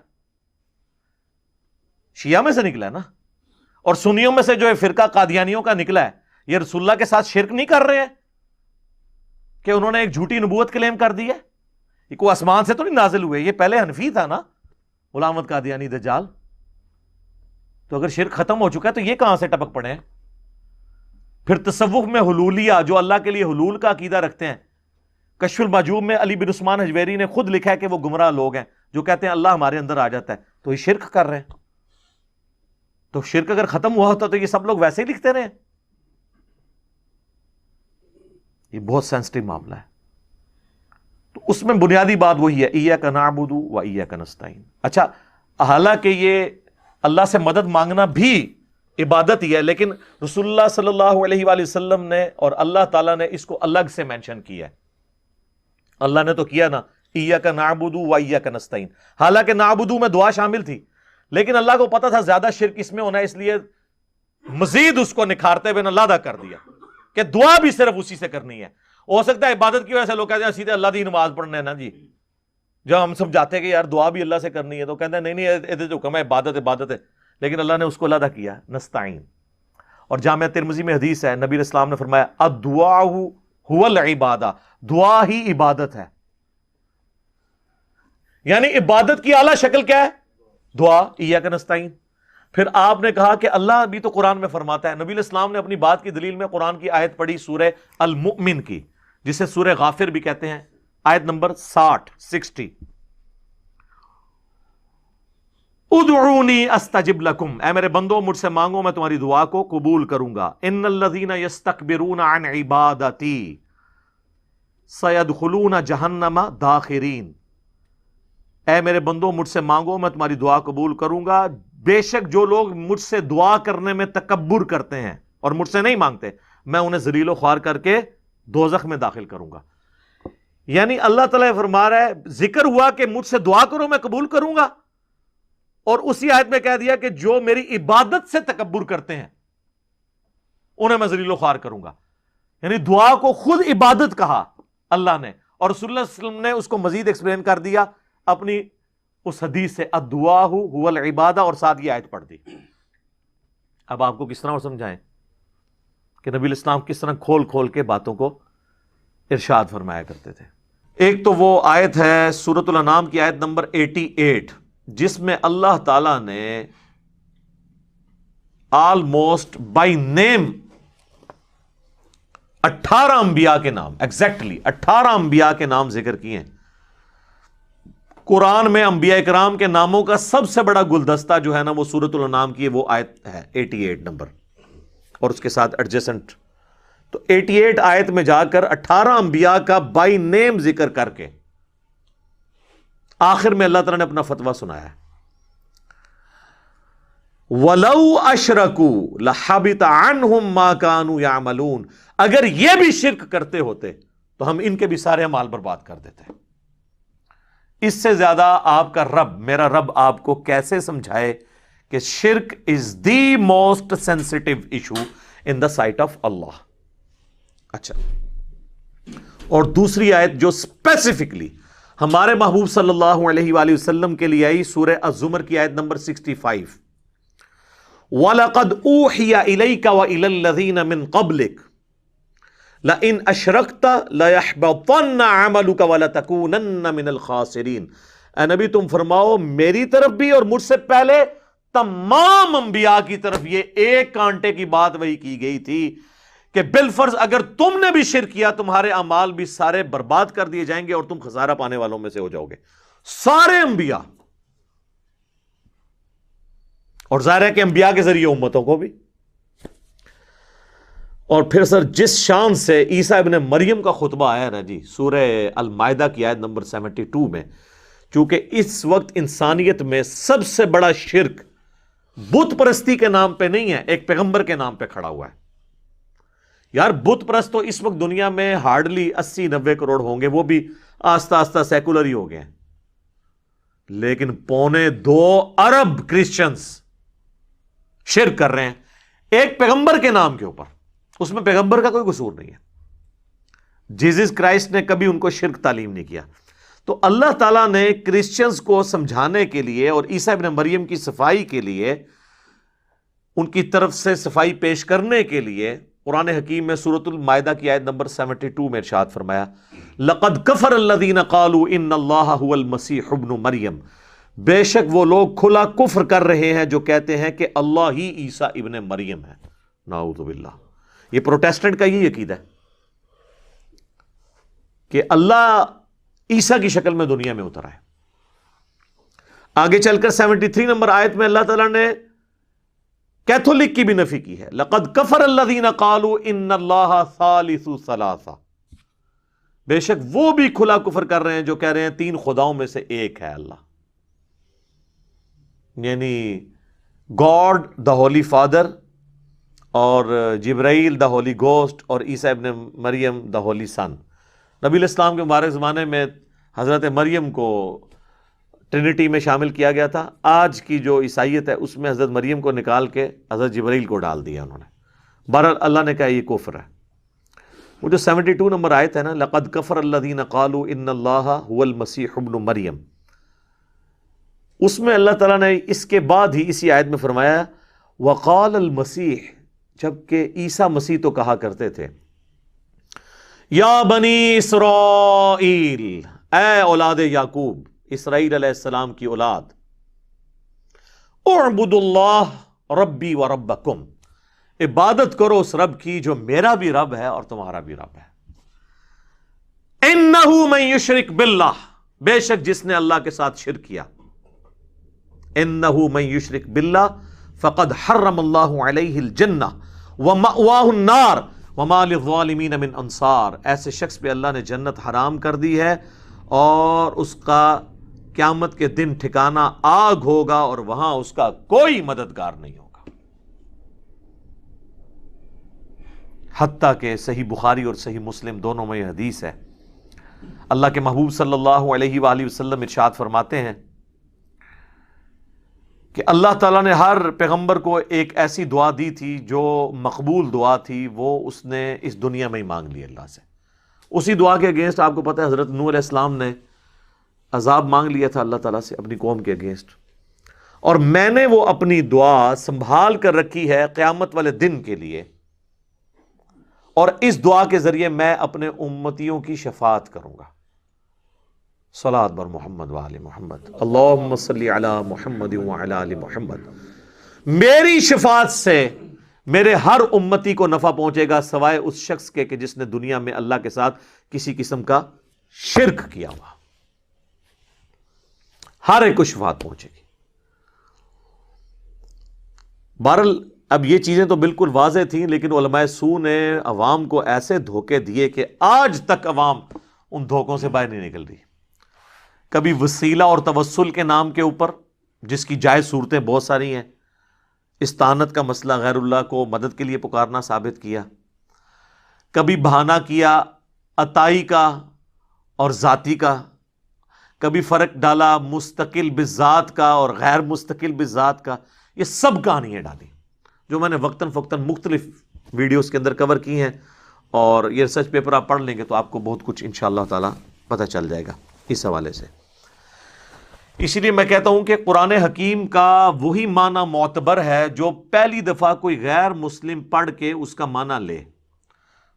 شیعہ میں سے نکلا ہے نا۔ اور سنیوں میں سے جو فرقہ قادیانیوں کا نکلا ہے، یہ رسول اللہ کے ساتھ شرک نہیں کر رہے ہیں کہ انہوں نے ایک جھوٹی نبوت کلیم کر دی ہے؟ یہ کوئی آسمان سے تو نہیں نازل ہوئے، یہ پہلے حنفی تھا نا غلام احمد قادیانی دجال۔ تو اگر شرک ختم ہو چکا ہے تو یہ کہاں سے ٹپک پڑے ہیں؟ پھر تصوف میں حلولیہ، جو اللہ کے لیے حلول کا عقیدہ رکھتے ہیں، کشف المحجوب میں علی بن عثمان حجویری نے خود لکھا ہے کہ وہ گمراہ لوگ ہیں جو کہتے ہیں اللہ ہمارے اندر آ جاتا ہے، تو یہ شرک کر رہے ہیں۔ تو شرک اگر ختم ہوا ہوتا تو یہ سب لوگ ویسے ہی لکھتے رہے۔ یہ بہت سینسٹیو معاملہ ہے۔ تو اس میں بنیادی بات وہی ہے، ایاک نعبد و ایاک نستعین۔ اچھا حالانکہ یہ اللہ سے مدد مانگنا بھی عبادت ہی ہے، لیکن رسول اللہ صلی اللہ علیہ وآلہ وسلم نے اور اللہ تعالیٰ نے اس کو الگ سے مینشن کیا ہے۔ اللہ نے تو کیا نا ایاک نعبد و ایاک نستعین، حالانکہ نعبدو میں دعا شامل تھی، لیکن اللہ کو پتا تھا زیادہ شرک اس میں ہونا ہے، اس لیے مزید اس کو نکھارتے ہوئے علیحدہ کر دیا کہ دعا بھی صرف اسی سے کرنی ہے۔ ہو سکتا ہے عبادت کی وجہ سے لوگ کہتے ہیں سیدھے اللہ دی نماز پڑھنا ہے نا جی، جب ہم سب جاتے ہیں کہ یار دعا بھی اللہ سے کرنی ہے تو کہتے ہیں نہیں یہ جو حکم ہے عبادت ہے، لیکن اللہ نے اس کو علیحدہ کیا نستعین۔ اور جامعہ ترمذی میں حدیث ہے، نبی اسلام نے فرمایا الدعاء هو العبادہ، دعا ہی عبادت ہے. یعنی عبادت کی اعلیٰ شکل کیا ہے؟ دعا، ایاک نستعین. پھر آپ نے کہا کہ اللہ بھی تو قرآن میں فرماتا ہے. نبی علیہ السلام نے اپنی بات کی دلیل میں قرآن کی آیت پڑھی سورہ المؤمن کی، جسے سورہ غافر بھی کہتے ہیں، آیت نمبر 60. ادعونی استجب لکم، اے میرے بندو مجھ سے مانگو میں تمہاری دعا کو قبول کروں گا. ان الذین یستکبرون عن عبادتی سیدخلون جہنم داخرین، اے میرے بندو مجھ سے مانگو میں تمہاری دعا قبول کروں گا، بے شک جو لوگ مجھ سے دعا کرنے میں تکبر کرتے ہیں اور مجھ سے نہیں مانگتے، میں انہیں ذلیل و خوار کر کے دوزخ میں داخل کروں گا. یعنی اللہ تعالیٰ فرما رہا ہے، ذکر ہوا کہ مجھ سے دعا کرو میں قبول کروں گا، اور اسی آیت میں کہہ دیا کہ جو میری عبادت سے تکبر کرتے ہیں انہیں میں ذلیل و خوار کروں گا. یعنی دعا کو خود عبادت کہا اللہ نے، اور رسول اللہ صلی اللہ علیہ وسلم نے اس کو مزید ایکسپلین کر دیا اپنی اس حدیث سے، الدعاء هو العبادہ، اور ساتھ یہ آیت پڑھ دی. اب آپ کو کس طرح اور سمجھائیں کہ نبی الاسلام کس طرح کھول کھول کے باتوں کو ارشاد فرمایا کرتے تھے. ایک تو وہ آیت ہے سورۃ الانعام کی آیت نمبر 88، جس میں اللہ تعالی نے آلموسٹ بائی نیم 18 انبیاء کے نام، ایگزیکٹلی 18 انبیاء کے نام ذکر کیے ہیں. قرآن میں انبیاء کرام کے ناموں کا سب سے بڑا گلدستہ جو ہے نا وہ سورۃ الانعام کی وہ آیت ہے 88 نمبر، اور اس کے ساتھ ایڈجسنٹ. تو 88 آیت میں جا کر 18 انبیاء کا بائی نیم ذکر کر کے آخر میں اللہ تعالیٰ نے اپنا فتویٰ سنایا ہے، وَلَوْ أَشْرَكُوا لَحَبِطَ عَنْهُمْ مَا كَانُوا يَعْمَلُونَ، اگر یہ بھی شرک کرتے ہوتے تو ہم ان کے بھی سارے اعمال برباد کر دیتے. اس سے زیادہ آپ کا رب، میرا رب آپ کو کیسے سمجھائے کہ شرک is the most sensitive issue in the sight of Allah. اچھا، اور دوسری آیت جو اسپیسیفکلی ہمارے محبوب صلی اللہ علیہ وآلہ وسلم کے لیے آئی، سورہ الزمر کی آیت نمبر 65، وَلَقَدْ أُوحِيَ إِلَيْكَ وَإِلَى الَّذِينَ مِن قَبْلِكَ لَإِنْ أَشْرَكْتَ لَيَحْبَطَنَّ عَمَلُكَ وَلَتَكُونَنَّ مِنَ الْخَاسِرِينَ. اے نبی تم فرماؤ میری طرف بھی اور مجھ سے پہلے تمام انبیاء کی طرف یہ ایک کانٹے کی بات وہی کی گئی تھی کہ بالفرض اگر تم نے بھی شرک کیا تمہارے اعمال بھی سارے برباد کر دیے جائیں گے اور تم خسارہ پانے والوں میں سے ہو جاؤ گے. سارے انبیاء، اور ظاہر ہے کہ انبیاء کے ذریعے امتوں کو بھی. اور پھر سر جس شان سے عیسیٰ ابن مریم کا خطبہ آیا نا جی سورہ المائدہ کی آیت نمبر 72 میں، چونکہ اس وقت انسانیت میں سب سے بڑا شرک بت پرستی کے نام پہ نہیں ہے، ایک پیغمبر کے نام پہ کھڑا ہوا ہے. یار بت پرست تو اس وقت دنیا میں ہارڈلی 80-90 کروڑ ہوں گے، وہ بھی آستہ آستہ سیکولر ہی ہو گئے ہیں، لیکن 2.25 ارب کرسچنز شرک کر رہے ہیں ایک پیغمبر کے نام کے اوپر. اس میں پیغمبر کا کوئی قصور نہیں ہے، جیزس کرائسٹ نے کبھی ان کو شرک تعلیم نہیں کیا. تو اللہ تعالیٰ نے کرسچنز کو سمجھانے کے لیے اور عیسیٰ ابن مریم کی صفائی کے لیے، ان کی طرف سے صفائی پیش کرنے کے لیے قرآن حکیم میں سورۃ المائدہ کی آیت نمبر 72 میں ارشاد فرمایا، لَقَدْ كَفَرَ الَّذِينَ قَالُوا إِنَّ اللَّهَ هُوَ الْمَسِيحُ ابْنُ مریم، بے شک وہ لوگ کھلا کفر کر رہے ہیں جو کہتے ہیں کہ اللہ ہی عیسیٰ ابن مریم ہے. نعوذ باللہ. یہ پروٹیسٹنٹ کا یہ عقیدہ ہے کہ اللہ عیسیٰ کی شکل میں دنیا میں اترا ہے. آگے چل کر 73 نمبر آیت میں اللہ تعالیٰ نے کیتھولک کی بھی نفی کی ہے، لَقَدْ كَفَرَ الَّذِينَ قَالُوا إِنَّ اللَّهَ ثَالِثُ ثَلَاثَةٍ، بے شک وہ بھی کھلا کفر کر رہے ہیں جو کہہ رہے ہیں 3 خداؤں میں سے ایک ہے اللہ، یعنی گاڈ دا ہولی فادر، اور جبرائیل دا ہولی گوسٹ، اور عیسیٰ ابن مریم دا ہولی سن. نبی علیہ السلام کے مبارک زمانے میں حضرت مریم کو ٹرینٹی میں شامل کیا گیا تھا. آج کی جو عیسائیت ہے اس میں حضرت مریم کو نکال کے حضرت جبرائیل کو ڈال دیا انہوں نے. بہرحال اللہ نے کہا یہ کفر ہے. وہ جو 72 نمبر آیت ہے نا، لَقَدْ كَفَرَ الَّذِينَ قَالُوا إِنَّ اللَّهَ هُوَ الْمَسِيحُ ابْنُ مریم، اس میں اللہ تعالیٰ نے اس کے بعد ہی اسی آیت میں فرمایا وَقَالَ الْمَسِيحُ، جبکہ عیسیٰ مسیح تو کہا کرتے تھے یا بنی اسرائیل، اے اولاد یعقوب، اسرائیل علیہ السلام کی اولاد، اعبدوا اللہ ربی و ربکم، عبادت کرو اس رب کی جو میرا بھی رب ہے اور تمہارا بھی رب ہے۔ انہ من یشرک باللہ، بے شک جس نے اللہ کے ساتھ شرک کیا، انہ من یشرک باللہ فقد حرم اللہ علیہ الجنہ ومأواہ النار وما للظالمین من انصار، ایسے شخص پہ اللہ نے جنت حرام کر دی ہے اور اس کا قیامت کے دن ٹھکانہ آگ ہوگا اور وہاں اس کا کوئی مددگار نہیں ہوگا۔ حتیٰ کہ صحیح بخاری اور صحیح مسلم دونوں میں یہ حدیث ہے، اللہ کے محبوب صلی اللہ علیہ وآلہ وسلم ارشاد فرماتے ہیں کہ اللہ تعالیٰ نے ہر پیغمبر کو ایک ایسی دعا دی تھی جو مقبول دعا تھی، وہ اس نے اس دنیا میں ہی مانگ لی اللہ سے۔ اسی دعا کے اگینسٹ آپ کو پتہ ہے حضرت نوح علیہ السلام نے عذاب مانگ لیا تھا اللہ تعالیٰ سے اپنی قوم کے اگینسٹ، اور میں نے وہ اپنی دعا سنبھال کر رکھی ہے قیامت والے دن کے لیے، اور اس دعا کے ذریعے میں اپنے امتیوں کی شفاعت کروں گا۔ صلاۃ بر محمد وآل محمد، اللہم صلی علی محمد وعلی آل محمد۔ میری شفاعت سے میرے ہر امتی کو نفع پہنچے گا سوائے اس شخص کے کہ جس نے دنیا میں اللہ کے ساتھ کسی قسم کا شرک کیا ہوا، ہر ایک کو شفاعت پہنچے گی۔ بہرحال اب یہ چیزیں تو بالکل واضح تھیں، لیکن علماء سو نے عوام کو ایسے دھوکے دیے کہ آج تک عوام ان دھوکوں سے باہر نہیں نکل رہی۔ کبھی وسیلہ اور توسل کے نام کے اوپر، جس کی جائز صورتیں بہت ساری ہیں، استعانت کا مسئلہ غیر اللہ کو مدد کے لیے پکارنا ثابت کیا، کبھی بہانہ کیا عطائی کا اور ذاتی کا، کبھی فرق ڈالا مستقل بذات کا اور غیر مستقل بذات کا، یہ سب کہانیاں ڈالی جو میں نے وقتاً فوقتاً مختلف ویڈیوز کے اندر کور کی ہیں، اور یہ ریسرچ پیپر آپ پڑھ لیں گے تو آپ کو بہت کچھ انشاءاللہ تعالی پتہ چل جائے گا اس حوالے سے۔ اسی لیے میں کہتا ہوں کہ قرآن حکیم کا وہی معنی معتبر ہے جو پہلی دفعہ کوئی غیر مسلم پڑھ کے اس کا معنی لے،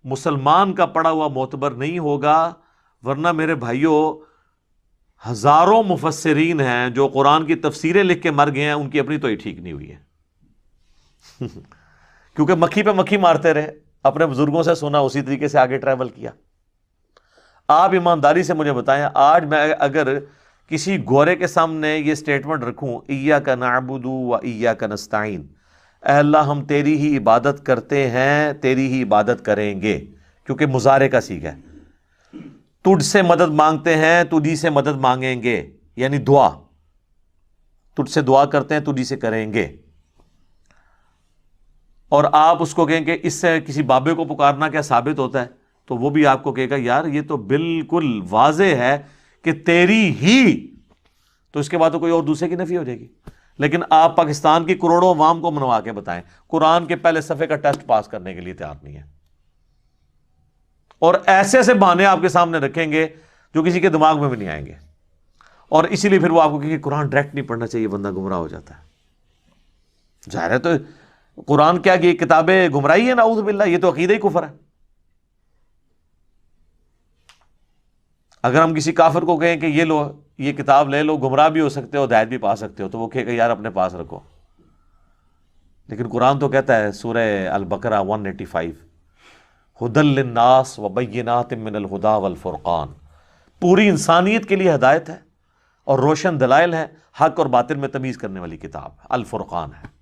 مسلمان کا پڑھا ہوا معتبر نہیں ہوگا، ورنہ میرے بھائیوں ہزاروں مفسرین ہیں جو قرآن کی تفسیریں لکھ کے مر گئے ہیں، ان کی اپنی تو ہی ٹھیک نہیں ہوئی ہے کیونکہ مکھی پہ مکھی مارتے رہے، اپنے بزرگوں سے سنا اسی طریقے سے آگے ٹریول کیا۔ آپ ایمانداری سے مجھے بتائیں، آج میں اگر کسی گورے کے سامنے یہ سٹیٹمنٹ رکھوں ایاک نعبد و ایاک نستعین، اے اللہ ہم تیری ہی عبادت کرتے ہیں، تیری ہی عبادت کریں گے، کیونکہ مضارع کا صیغہ ہے، تجھ سے مدد مانگتے ہیں تجھی سے مدد مانگیں گے، یعنی دعا، تجھ سے دعا کرتے ہیں تجھی سے کریں گے، اور آپ اس کو کہیں کہ اس سے کسی بابے کو پکارنا کیا ثابت ہوتا ہے، تو وہ بھی آپ کو کہے گا یار یہ تو بالکل واضح ہے کہ تیری ہی، تو اس کے بعد تو کوئی اور دوسرے کی نفی ہو جائے گی۔ لیکن آپ پاکستان کی کروڑوں عوام کو منوا کے بتائیں، قرآن کے پہلے صفحے کا ٹیسٹ پاس کرنے کے لیے تیار نہیں ہے، اور ایسے ایسے بہانے آپ کے سامنے رکھیں گے جو کسی کے دماغ میں بھی نہیں آئیں گے، اور اسی لیے پھر وہ آپ کو کہ قرآن ڈائریکٹ نہیں پڑھنا چاہیے، بندہ گمراہ ہو جاتا ہے۔ ظاہر ہے تو قرآن کیا کہ کتابیں گمراہی ہے، نعوذ باللہ، یہ تو عقیدہ ہی کفر ہے۔ اگر ہم کسی کافر کو کہیں کہ یہ لو یہ کتاب لے لو، گمراہ بھی ہو سکتے ہو ہدایت بھی پا سکتے ہو، تو وہ کہے گا یار اپنے پاس رکھو۔ لیکن قرآن تو کہتا ہے سورہ البقرہ 185، ھدی للناس وبینات من الہدی والفرقان، پوری انسانیت کے لیے ہدایت ہے اور روشن دلائل ہے، حق اور باطل میں تمیز کرنے والی کتاب الفرقان ہے۔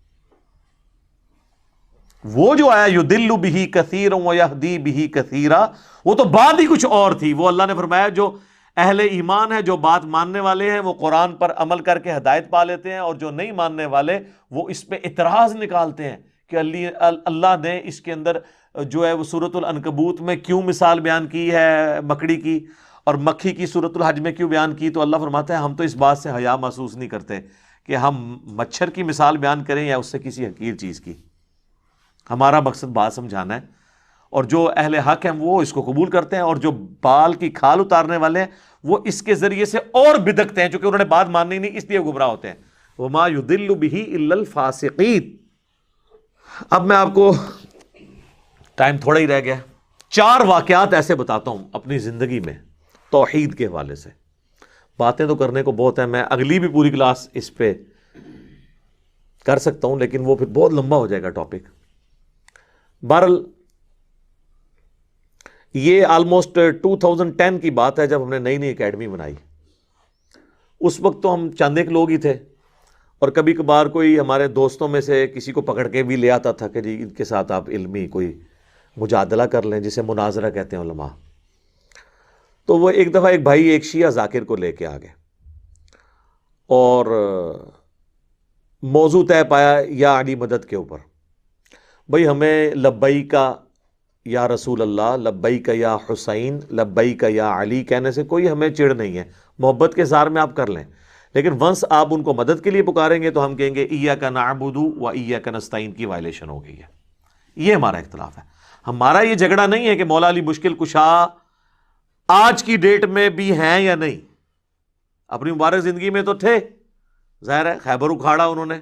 وہ جو آیا یضل بہ کثیرا ویہدی بہ کثیرا، وہ تو بات ہی کچھ اور تھی۔ وہ اللہ نے فرمایا جو اہل ایمان ہے، جو بات ماننے والے ہیں، وہ قرآن پر عمل کر کے ہدایت پا لیتے ہیں، اور جو نہیں ماننے والے وہ اس پہ اعتراض نکالتے ہیں کہ اللہ نے اس کے اندر جو ہے وہ سورۃ العنکبوت میں کیوں مثال بیان کی ہے مکڑی کی، اور مکھی کی سورۃ الحج میں کیوں بیان کی۔ تو اللہ فرماتا ہے ہم تو اس بات سے حیا محسوس نہیں کرتے کہ ہم مچھر کی مثال بیان کریں یا اس سے کسی حقیر چیز کی، ہمارا مقصد بات سمجھانا ہے، اور جو اہل حق ہیں وہ اس کو قبول کرتے ہیں، اور جو بال کی کھال اتارنے والے ہیں وہ اس کے ذریعے سے اور بدکتے ہیں، چونکہ انہوں نے بات ماننی نہیں، اس لیے گمراہ ہوتے ہیں۔ وما یضل بہ الا الفاسقین۔ اب میں آپ کو، ٹائم تھوڑا ہی رہ گیا، 4 واقعات ایسے بتاتا ہوں اپنی زندگی میں توحید کے حوالے سے. باتیں تو کرنے کو بہت ہیں، میں اگلی بھی پوری کلاس اس پہ کر سکتا ہوں، لیکن وہ پھر بہت لمبا ہو جائے گا ٹاپک. بہرحال یہ آلموسٹ 2010 کی بات ہے، جب ہم نے نئی نئی اکیڈمی بنائی. اس وقت تو ہم چند ایک لوگ ہی تھے، اور کبھی کبھار کوئی ہمارے دوستوں میں سے کسی کو پکڑ کے بھی لے آتا تھا کہ جی ان کے ساتھ آپ علمی کوئی مجادلہ کر لیں، جسے مناظرہ کہتے ہیں علماء. تو وہ ایک دفعہ ایک بھائی ایک شیعہ ذاکر کو لے کے آ گئے اور موضوع طے پایا یا علی مدد کے اوپر. بھئی ہمیں لبیک یا رسول اللہ، لبیک یا حسین، لبیک یا علی کہنے سے کوئی ہمیں چڑ نہیں ہے، محبت کے اظہار میں آپ کر لیں، لیکن ونس آپ ان کو مدد کے لیے پکاریں گے تو ہم کہیں گے ایاک نعبد و ایاک نستعین کی وائلیشن ہو گئی ہے. یہ ہمارا اختلاف ہے. ہمارا یہ جھگڑا نہیں ہے کہ مولا علی مشکل کشا آج کی ڈیٹ میں بھی ہیں یا نہیں. اپنی مبارک زندگی میں تو تھے، ظاہر ہے خیبر اکھاڑا انہوں نے،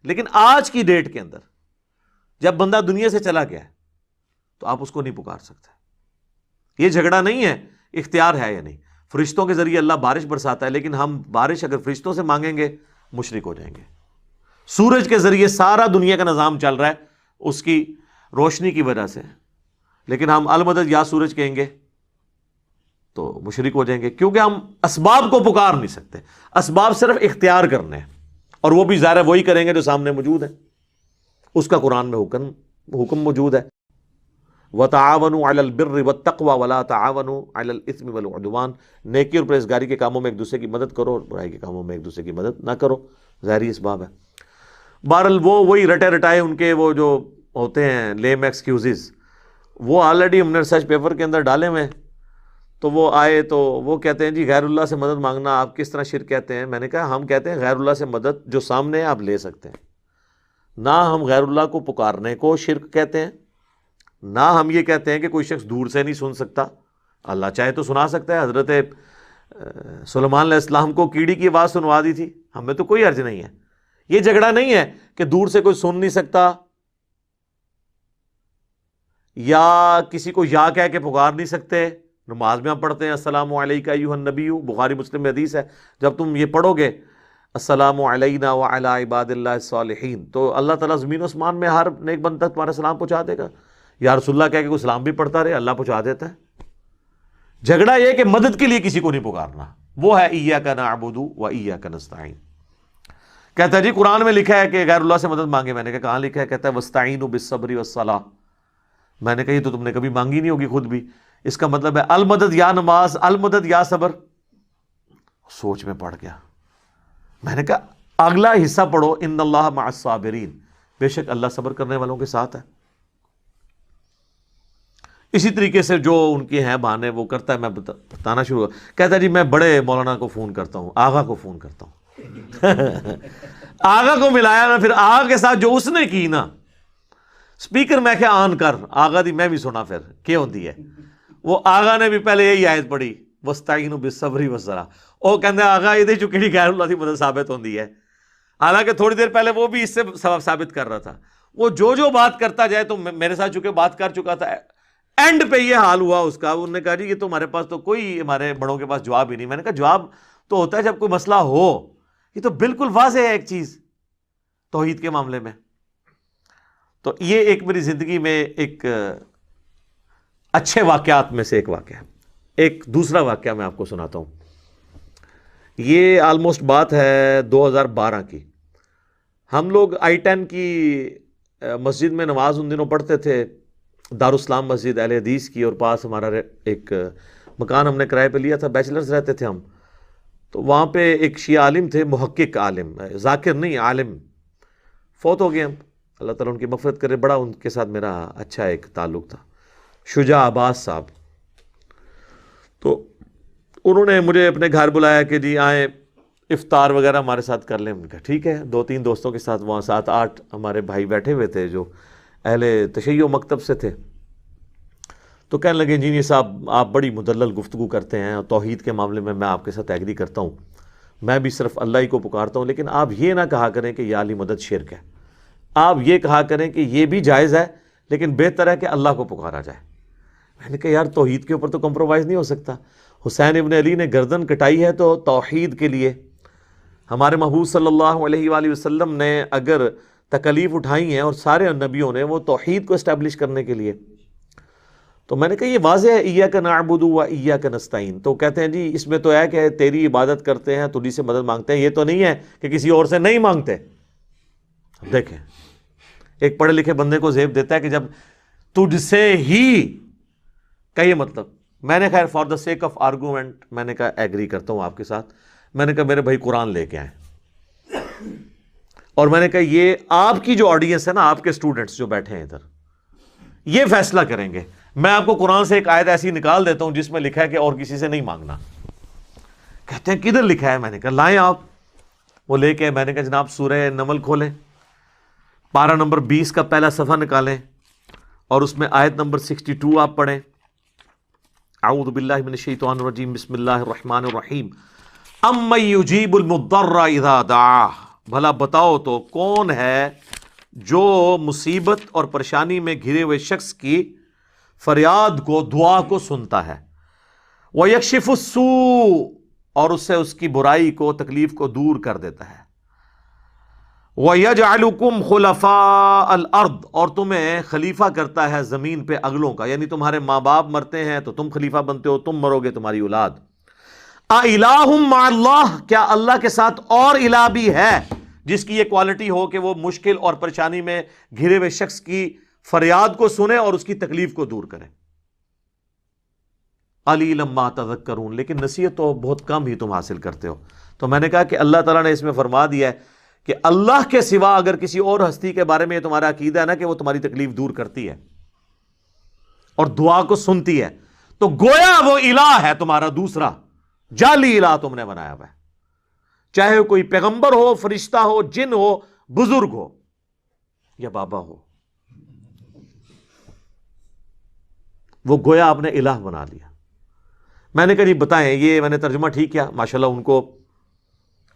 لیکن آج کی ڈیٹ کے اندر جب بندہ دنیا سے چلا گیا ہے تو آپ اس کو نہیں پکار سکتے. یہ جھگڑا نہیں ہے اختیار ہے یا نہیں. فرشتوں کے ذریعے اللہ بارش برساتا ہے، لیکن ہم بارش اگر فرشتوں سے مانگیں گے مشرک ہو جائیں گے. سورج کے ذریعے سارا دنیا کا نظام چل رہا ہے اس کی روشنی کی وجہ سے، لیکن ہم المدد یا سورج کہیں گے تو مشرک ہو جائیں گے، کیونکہ ہم اسباب کو پکار نہیں سکتے. اسباب صرف اختیار کرنے ہیں، اور وہ بھی ظاہر ہے وہی کریں گے جو سامنے موجود ہے. اس کا قرآن میں حکم موجود ہے، وَتَعَاوَنُوا عَلَى الْبِرِّ وَالتَّقْوَى وَلَا تَعَاوَنُوا عَلَى الْإِثْمِ وَالْعُدْوَانِ. نیکی اور پرہیزگاری کے کاموں میں ایک دوسرے کی مدد کرو، اور برائی کے کاموں میں ایک دوسرے کی مدد نہ کرو. ظاہری اسباب ہے. بہرحال وہی رٹے رٹائے ان کے وہ جو ہوتے ہیں لیم ایکسکیوزز، وہ آلریڈی ہم نے ریسرچ پیپر کے اندر ڈالے ہوئے ہیں. تو وہ آئے تو وہ کہتے ہیں جی غیر اللہ سے مدد مانگنا آپ کس طرح شرک کہتے ہیں. میں نے کہا ہم کہتے ہیں غیر اللہ سے مدد جو سامنے ہے آپ لے سکتے ہیں، نہ ہم غیر اللہ کو پکارنے کو شرک کہتے ہیں، نہ ہم یہ کہتے ہیں کہ کوئی شخص دور سے نہیں سن سکتا، اللہ چاہے تو سنا سکتا ہے. حضرت سلیمان علیہ السلام کو کیڑی کی آواز سنوا دی تھی، ہمیں تو کوئی حرج نہیں ہے. یہ جھگڑا نہیں ہے کہ دور سے کوئی سن نہیں سکتا یا کسی کو یا کہہ کے پکار نہیں سکتے. نماز میں ہم پڑھتے ہیں السلام علیکہ ایھا النبی، بخاری مسلم میں حدیث ہے، جب تم یہ پڑھو گے السلام علینا وعلی عباد اللہ الصالحین، تو اللہ تعالیٰ زمین و اسمان میں ہر نیک بندہ تک تمہارا سلام پہنچا دے گا. یا رسول اللہ کہہ کے کوئی سلام بھی پڑھتا رہے، اللہ پہنچا دیتا ہے. جھگڑا یہ کہ مدد کے لیے کسی کو نہیں پکارنا، وہ ہے ایاک نعبد و ایاک نستعین. کہتا ہے جی قرآن میں لکھا ہے کہ غیر اللہ سے مدد مانگے. میں نے کہا کہاں لکھا ہے؟ کہتا ہے واستعینوا بالصبر والصلاۃ. میں نے کہا یہ تو تم نے کبھی مانگی نہیں ہوگی خود بھی. اس کا مطلب ہے المدد یا نماز، المدد یا صبر. سوچ میں پڑ گیا. میں نے کہا اگلا حصہ پڑھو، ان اللہ مع الصابرین، بے شک اللہ صبر کرنے والوں کے ساتھ ہے. اسی طریقے سے جو ان کے ہیں بہانے وہ کرتا ہے. میں بتانا شروع کہتا ہے جی میں بڑے مولانا کو فون کرتا ہوں، آغا کو فون کرتا ہوں. آغا کو ملایا نا، پھر آغا کے ساتھ جو اس نے کی نا، سپیکر میں کہ آن کر آغا دی میں بھی سنا پھر کیا ہوتی ہے. وہ آغا نے بھی پہلے یہی آیت پڑھی واستعینوا بالصبر والصلاۃ. وہ کہتے ہیں آغا یہ جو کہڑی غیر اللہ کی مدد ثابت ہوتی ہے، حالانکہ تھوڑی دیر پہلے وہ بھی اس سے سبب ثابت کر رہا تھا. وہ جو بات کرتا جائے، تو میرے ساتھ چونکہ بات کر چکا تھا، اینڈ پہ یہ حال ہوا اس کا. انہوں نے کہا جی یہ تو ہمارے پاس تو کوئی، ہمارے بڑوں کے پاس جواب ہی نہیں. میں نے کہا جواب تو ہوتا ہے جب کوئی مسئلہ ہو. یہ تو بالکل واضح ہے ایک چیز توحید کے معاملے میں. تو یہ ایک میری زندگی میں ایک اچھے واقعات میں سے ایک واقعہ. ایک دوسرا واقعہ میں آپ کو سناتا ہوں. یہ آلموسٹ بات ہے 2012 کی. ہم لوگ I-10 کی مسجد میں نماز ان دنوں پڑھتے تھے، دارالاسلام مسجد اہل حدیث کی، اور پاس ہمارا ایک مکان ہم نے کرائے پہ لیا تھا، بیچلرز رہتے تھے ہم. تو وہاں پہ ایک شیعہ عالم تھے، محقق عالم، ذاکر نہیں عالم، فوت ہو گئے ہم، اللہ تعالیٰ ان کی مغفرت کرے. بڑا ان کے ساتھ میرا اچھا ایک تعلق تھا، شجاع عباس صاحب. تو انہوں نے مجھے اپنے گھر بلایا کہ جی آئیں افطار وغیرہ ہمارے ساتھ کر لیں. میں نے کہا ٹھیک ہے. 2-3 دوستوں کے ساتھ وہاں 7-8 ہمارے بھائی بیٹھے ہوئے تھے جو اہل تشیع مکتب سے تھے. تو کہنے لگے انجینئر صاحب آپ بڑی مدلل گفتگو کرتے ہیں، اور توحید کے معاملے میں آپ کے ساتھ ایگری کرتا ہوں، میں بھی صرف اللہ ہی کو پکارتا ہوں، لیکن آپ یہ نہ کہا کریں کہ یا علی مدد شرک ہے. آپ یہ کہا کریں کہ یہ بھی جائز ہے، لیکن بہتر ہے کہ اللہ کو پکارا جائے. میں نے کہا یار توحید کے اوپر تو کمپرومائز نہیں ہو سکتا. حسین ابن علی نے گردن کٹائی ہے تو توحید کے لیے. ہمارے محبوب صلی اللہ علیہ وآلہ وسلم نے اگر تکلیف اٹھائی ہیں اور سارے نبیوں نے وہ توحید کو اسٹیبلش کرنے کے لیے. تو میں نے کہا یہ واضح ہے ایاک نعبد و ایاک نستعین. تو کہتے ہیں جی اس میں تو ہے کہ تیری عبادت کرتے ہیں تجھی سے مدد مانگتے ہیں, یہ تو نہیں ہے کہ کسی اور سے نہیں مانگتے. دیکھیں ایک پڑھے لکھے بندے کو زیب دیتا ہے کہ جب تجھ سے ہی کا یہ مطلب. میں نے خیر for the sake of argument میں نے کہا ایگری کرتا ہوں آپ کے ساتھ. میں نے کہا میرے بھائی قرآن لے کے آئیں, اور میں نے کہا یہ آپ کی جو آڈینس ہے نا, آپ کے اسٹوڈنٹس جو بیٹھے ہیں ادھر, یہ فیصلہ کریں گے. میں آپ کو قرآن سے ایک آیت ایسی نکال دیتا ہوں جس میں لکھا ہے کہ اور کسی سے نہیں مانگنا. کہتے ہیں کدھر لکھا ہے؟ میں نے کہا لائیں آپ. وہ لے کے میں نے کہا جناب سورہ نمل کھولیں, پارہ نمبر 20 کا پہلا صفحہ نکالیں اور اس میں آیت نمبر 62 آپ پڑھیں. اعوذ باللہ من الشیطان الرجیم بسم اللہ الرحمن الرحیم. امن یجیب المضطر اذا دعاہ. بھلا بتاؤ تو کون ہے جو مصیبت اور پریشانی میں گھرے ہوئے شخص کی فریاد کو, دعا کو سنتا ہے. وَيَكْشِفُ السُّوءَ, اور اس سے اس کی برائی کو, تکلیف کو دور کر دیتا ہے. وَيَجْعَلُكُمْ خُلَفَاءَ الْأَرْضِ, اور تمہیں خلیفہ کرتا ہے زمین پہ اگلوں کا. یعنی تمہارے ماں باپ مرتے ہیں تو تم خلیفہ بنتے ہو, تم مرو گے تمہاری اولاد. اِلَٰهٌ مَعَ اللَّهِ, کیا اللہ کے ساتھ اور الہ بھی ہے جس کی یہ کوالٹی ہو کہ وہ مشکل اور پریشانی میں گھرے ہوئے شخص کی فریاد کو سنے اور اس کی تکلیف کو دور کرے. قَلِيلًا مَا تَذَكَّرُونَ, لیکن نصیحت تو بہت کم ہی تم حاصل کرتے ہو. تو میں نے کہا کہ اللہ تعالیٰ نے اس میں فرما دیا ہے کہ اللہ کے سوا اگر کسی اور ہستی کے بارے میں یہ تمہارا عقیدہ ہے نا کہ وہ تمہاری تکلیف دور کرتی ہے اور دعا کو سنتی ہے, تو گویا وہ الہ ہے تمہارا دوسرا, جعلی الہ تم نے بنایا ہوا ہے. چاہے کوئی پیغمبر ہو, فرشتہ ہو, جن ہو, بزرگ ہو یا بابا ہو, وہ گویا آپ نے الہ بنا لیا. میں نے کہا جی بتائیں, یہ میں نے ترجمہ ٹھیک کیا. ماشاءاللہ ان کو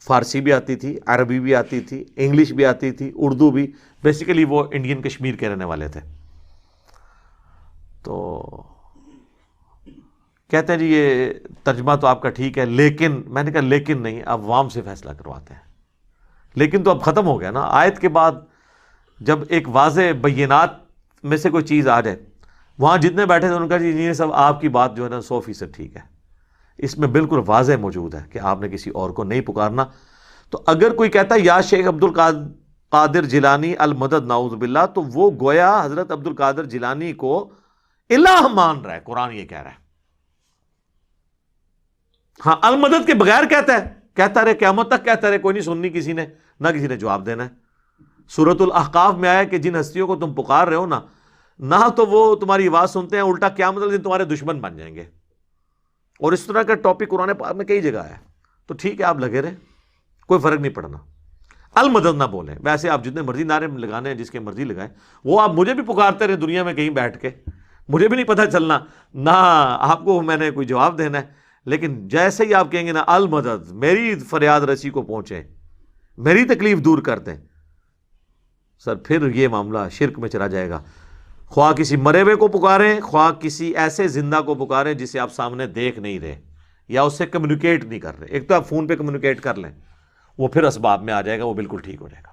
فارسی بھی آتی تھی, عربی بھی آتی تھی, انگلش بھی آتی تھی, اردو بھی. بیسیکلی وہ انڈین کشمیر کے رہنے والے تھے. تو کہتے ہیں جی یہ ترجمہ تو آپ کا ٹھیک ہے, لیکن میں نے کہا لیکن نہیں, آپ عوام سے فیصلہ کرواتے ہیں. لیکن تو اب ختم ہو گیا نا. آیت کے بعد جب ایک واضح بینات میں سے کوئی چیز آ جائے, وہاں جتنے بیٹھے تھے ان کا جی یہ سب آپ کی بات جو ہے نا 100% ٹھیک ہے. اس میں بالکل واضح موجود ہے کہ آپ نے کسی اور کو نہیں پکارنا. تو اگر کوئی کہتا ہے یا شیخ عبد القادر جیلانی المدد نعوذ باللہ, تو وہ گویا حضرت عبد القادر جیلانی کو الہ مان رہا ہے. قرآن یہ کہہ رہا ہے. ہاں المدد کے بغیر کہتا رہے قیامت تک کہتا رہے, کوئی نہیں سننی کسی نے, نہ کسی نے جواب دینا ہے. سورۃ الاحقاف میں آیا کہ جن ہستیوں کو تم پکار رہے ہو نا, نہ تو وہ تمہاری آواز سنتے ہیں, الٹا قیامت والے دن تمہارے دشمن بن جائیں گے. اور اس طرح کا ٹاپک قرآن پاک میں کئی جگہ ہے. تو ٹھیک ہے آپ لگے رہے, کوئی فرق نہیں پڑنا. المدد نہ بولیں. ویسے آپ جتنے مرضی نعرے لگانے ہیں, جس کے مرضی لگائیں, وہ آپ مجھے بھی پکارتے رہے دنیا میں کہیں بیٹھ کے, مجھے بھی نہیں پتہ چلنا, نہ آپ کو میں نے کوئی جواب دینا ہے. لیکن جیسے ہی آپ کہیں گے نا المدد, میری فریاد رسی کو پہنچے, میری تکلیف دور کر دیں, سر پھر یہ معاملہ شرک میں چلا جائے گا. خواہ کسی مرے ہوئے کو پکاریں, خواہ کسی ایسے زندہ کو پکاریں جسے آپ سامنے دیکھ نہیں رہے یا اس سے کمیونیکیٹ نہیں کر رہے. ایک تو آپ فون پہ کمیونیکیٹ کر لیں, وہ پھر اسباب میں آ جائے گا, وہ بالکل ٹھیک ہو جائے گا.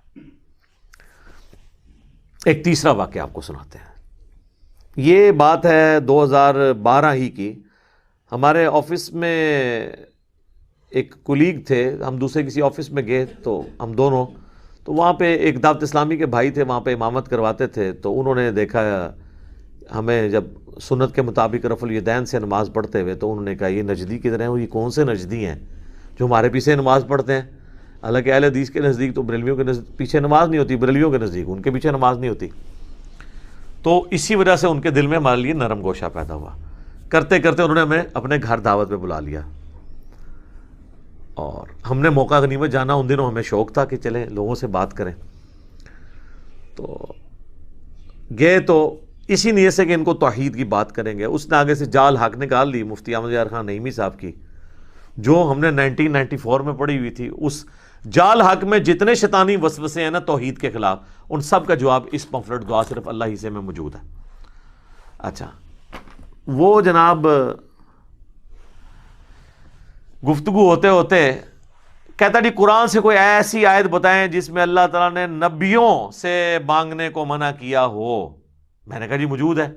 ایک تیسرا واقعہ آپ کو سناتے ہیں. یہ بات ہے 2012 ہی کی. ہمارے آفس میں ایک کولیگ تھے, ہم دوسرے کسی آفس میں گئے تو ہم دونوں, تو وہاں پہ ایک دعوت اسلامی کے بھائی تھے, وہاں پہ امامت کرواتے تھے. تو انہوں نے دیکھا ہمیں جب سنت کے مطابق رفع الیدین سے نماز پڑھتے ہوئے, تو انہوں نے کہا یہ نجدی کی طرح ہیں, یہ کون سے نجدی ہیں جو ہمارے پیچھے نماز پڑھتے ہیں. حالانکہ اہل حدیث کے نزدیک تو بریلویوں کے پیچھے نماز نہیں ہوتی, بریلویوں کے نزدیک ان کے پیچھے نماز نہیں ہوتی. تو اسی وجہ سے ان کے دل میں ہمارے لیے نرم گوشہ پیدا ہوا. کرتے کرتے انہوں نے ہمیں اپنے گھر دعوت پہ بلا لیا, اور ہم نے موقع غنیمت جانا. ان دنوں ہمیں شوق تھا کہ چلیں لوگوں سے بات کریں. تو گئے تو اسی نیت سے کہ ان کو توحید کی بات کریں گے. اس نے آگے سے جال حق نکال لی مفتی احمد یار خان نعیمی صاحب کی, جو ہم نے 1994 میں پڑھی ہوئی تھی. اس جال حق میں جتنے شیطانی وسوسے ہیں نا توحید کے خلاف, ان سب کا جواب اس پمفلٹ دعا صرف اللہ ہی سے میں موجود ہے. اچھا, وہ جناب گفتگو ہوتے ہوتے کہتا جی قرآن سے کوئی ایسی آیت بتائیں جس میں اللہ تعالیٰ نے نبیوں سے مانگنے کو منع کیا ہو. میں نے کہا جی موجود ہے.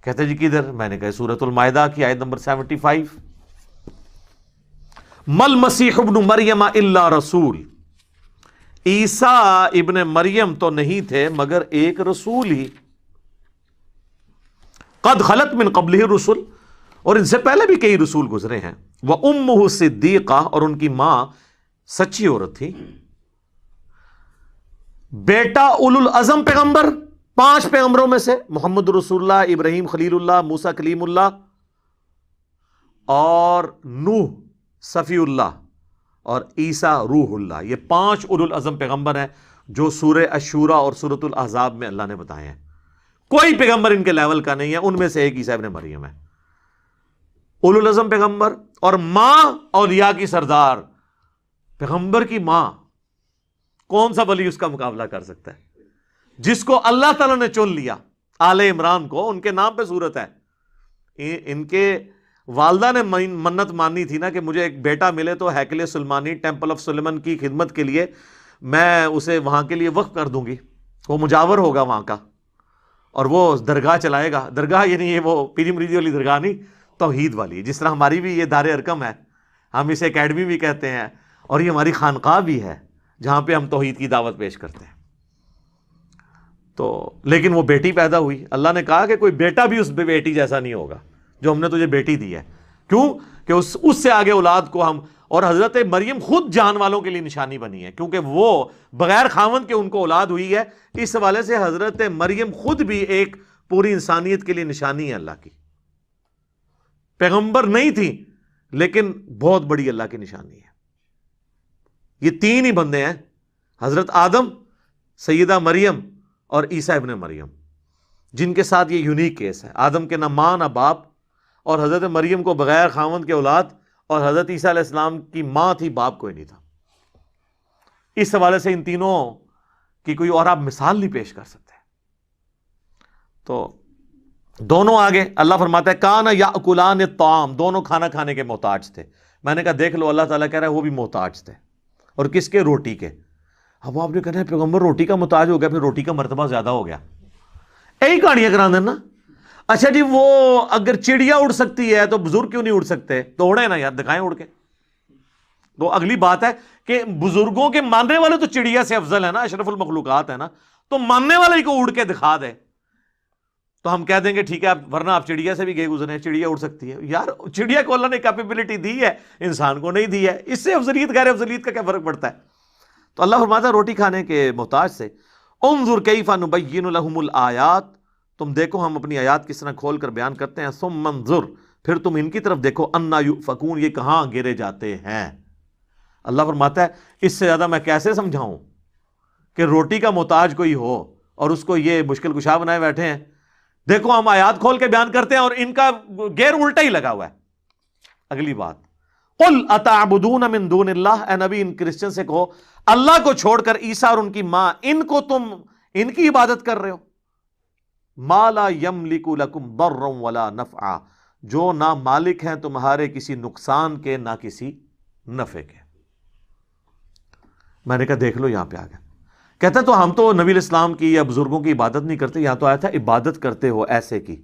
کہتا جی کدھر؟ میں نے کہا سورۃ المائدہ کی آیت نمبر 75. مل مسیح ابن مریم الا رسول، عیسیٰ ابن مریم تو نہیں تھے مگر ایک رسول ہی. قد خلت من قبلہ الرسل، اور ان سے پہلے بھی کئی رسول گزرے ہیں. وَأُمُّهُ صِدِّیقَہ، اور ان کی ماں سچی عورت تھی. بیٹا اولو العزم پیغمبر، 5 پیغمبروں میں سے محمد رسول اللہ، ابراہیم خلیل اللہ، موسیٰ کلیم اللہ اور نوح صفی اللہ اور عیسیٰ روح اللہ. یہ 5 اولو العزم پیغمبر ہیں جو سورہ الشورى اور سورۃ الاحزاب میں اللہ نے بتائے ہیں. کوئی پیغمبر ان کے لیول کا نہیں ہے. ان میں سے ایک عیسیٰ ابن مریم ہے. اولو العزم پیغمبر اور ماں اولیاء کی سردار، پیغمبر کی ماں. کون سا ولی اس کا مقابلہ کر سکتا ہے؟ جس کو اللہ تعالیٰ نے چن لیا، آل عمران کو، ان کے نام پہ صورت ہے. ان کے والدہ نے منت مانی تھی نا کہ مجھے ایک بیٹا ملے تو ہیکل سلمانی، ٹیمپل آف سلیمان کی خدمت کے لیے میں اسے وہاں کے لیے وقف کر دوں گی، وہ مجاور ہوگا وہاں کا اور وہ درگاہ چلائے گا. درگاہ یعنی یہ وہ پیری مریدی والی درگاہ نہیں، توحید والی. جس طرح ہماری بھی یہ دار ارکم ہے، ہم اسے اکیڈمی بھی کہتے ہیں، اور یہ ہماری خانقاہ بھی ہے جہاں پہ ہم توحید کی دعوت پیش کرتے ہیں. تو لیکن وہ بیٹی پیدا ہوئی. اللہ نے کہا کہ کوئی بیٹا بھی اس بیٹی جیسا نہیں ہوگا جو ہم نے تجھے بیٹی دی ہے. کیوں کہ اس سے آگے اولاد کو ہم، اور حضرت مریم خود جان والوں کے لیے نشانی بنی ہے کیونکہ وہ بغیر خاوند کے ان کو اولاد ہوئی ہے. اس حوالے سے حضرت مریم خود بھی ایک پوری انسانیت کے لیے نشانی ہے اللہ کی. پیغمبر نہیں تھی لیکن بہت بڑی اللہ کی نشانی ہے. یہ 3 ہی بندے ہیں، حضرت آدم، سیدہ مریم اور عیسیٰ ابن مریم، جن کے ساتھ یہ یونیک کیس ہے. آدم کے نہ ماں نہ باپ، اور حضرت مریم کو بغیر خاوند کے اولاد، اور حضرت عیسیٰ علیہ السلام کی ماں تھی، باپ کوئی نہیں تھا. اس حوالے سے ان تینوں کی کوئی اور آپ مثال نہیں پیش کر سکتے. تو دونوں آگے اللہ فرماتا ہے کان یاکلان الطعام، دونوں کھانا کھانے کے محتاج تھے. میں نے کہا دیکھ لو، اللہ تعالیٰ کہہ رہا ہے وہ بھی محتاج تھے. اور کس کے؟ روٹی کے. اب آپ نے کہنا ہے پیغمبر روٹی کا محتاج ہو گیا، پھر روٹی کا مرتبہ زیادہ ہو گیا. یہی کہانیاں کرا دینا. اچھا جی، وہ اگر چڑیا اڑ سکتی ہے تو بزرگ کیوں نہیں اڑ سکتے؟ تو اڑے نا یار، دکھائیں اڑ کے. تو اگلی بات ہے کہ بزرگوں کے ماننے والے تو چڑیا سے افضل ہے نا، اشرف المخلوقات ہے نا، تو ماننے والے کو اڑ کے دکھا دے تو ہم کہہ دیں گے ٹھیک ہے، ورنہ آپ چڑیا سے بھی گئے گزرے ہیں، چڑیا اڑ سکتی ہے. یار چڑیا کو اللہ نے کیپیبلٹی دی ہے، انسان کو نہیں دی ہے. اس سے افضلیت غیر افضلیت کا کیا فرق پڑتا ہے؟ تو اللہ فرماتا ہے روٹی کھانے کے محتاج سے. انظر کیف نبین لہم الآیات، تم دیکھو ہم اپنی آیات کس طرح کھول کر بیان کرتے ہیں. ثم انظر، پھر تم ان کی طرف دیکھو، انا یؤفکون، یہ کہاں گرے جاتے ہیں. اللہ فرماتا ہے اس سے زیادہ میں کیسے سمجھاؤں کہ روٹی کا محتاج کوئی ہو اور اس کو یہ مشکل کشا بنائے بیٹھے ہیں. دیکھو ہم آیات کھول کے بیان کرتے ہیں اور ان کا گیر الٹا ہی لگا ہوا ہے. اگلی بات، قل اتعبدون من دون اللہ، اے نبی ان کرسچن سے کہو اللہ کو چھوڑ کر عیسیٰ اور ان کی ماں، ان کو تم ان کی عبادت کر رہے ہو. ما لا یملک لکم ضرا ولا نفعا، جو نہ مالک ہیں تمہارے کسی نقصان کے نہ کسی نفع کے. میں نے کہا دیکھ لو یہاں پہ آ گیا. کہتا ہے تو ہم تو نبی الاسلام کی یا بزرگوں کی عبادت نہیں کرتے، یہاں تو آیا تھا عبادت کرتے ہو ایسے کی.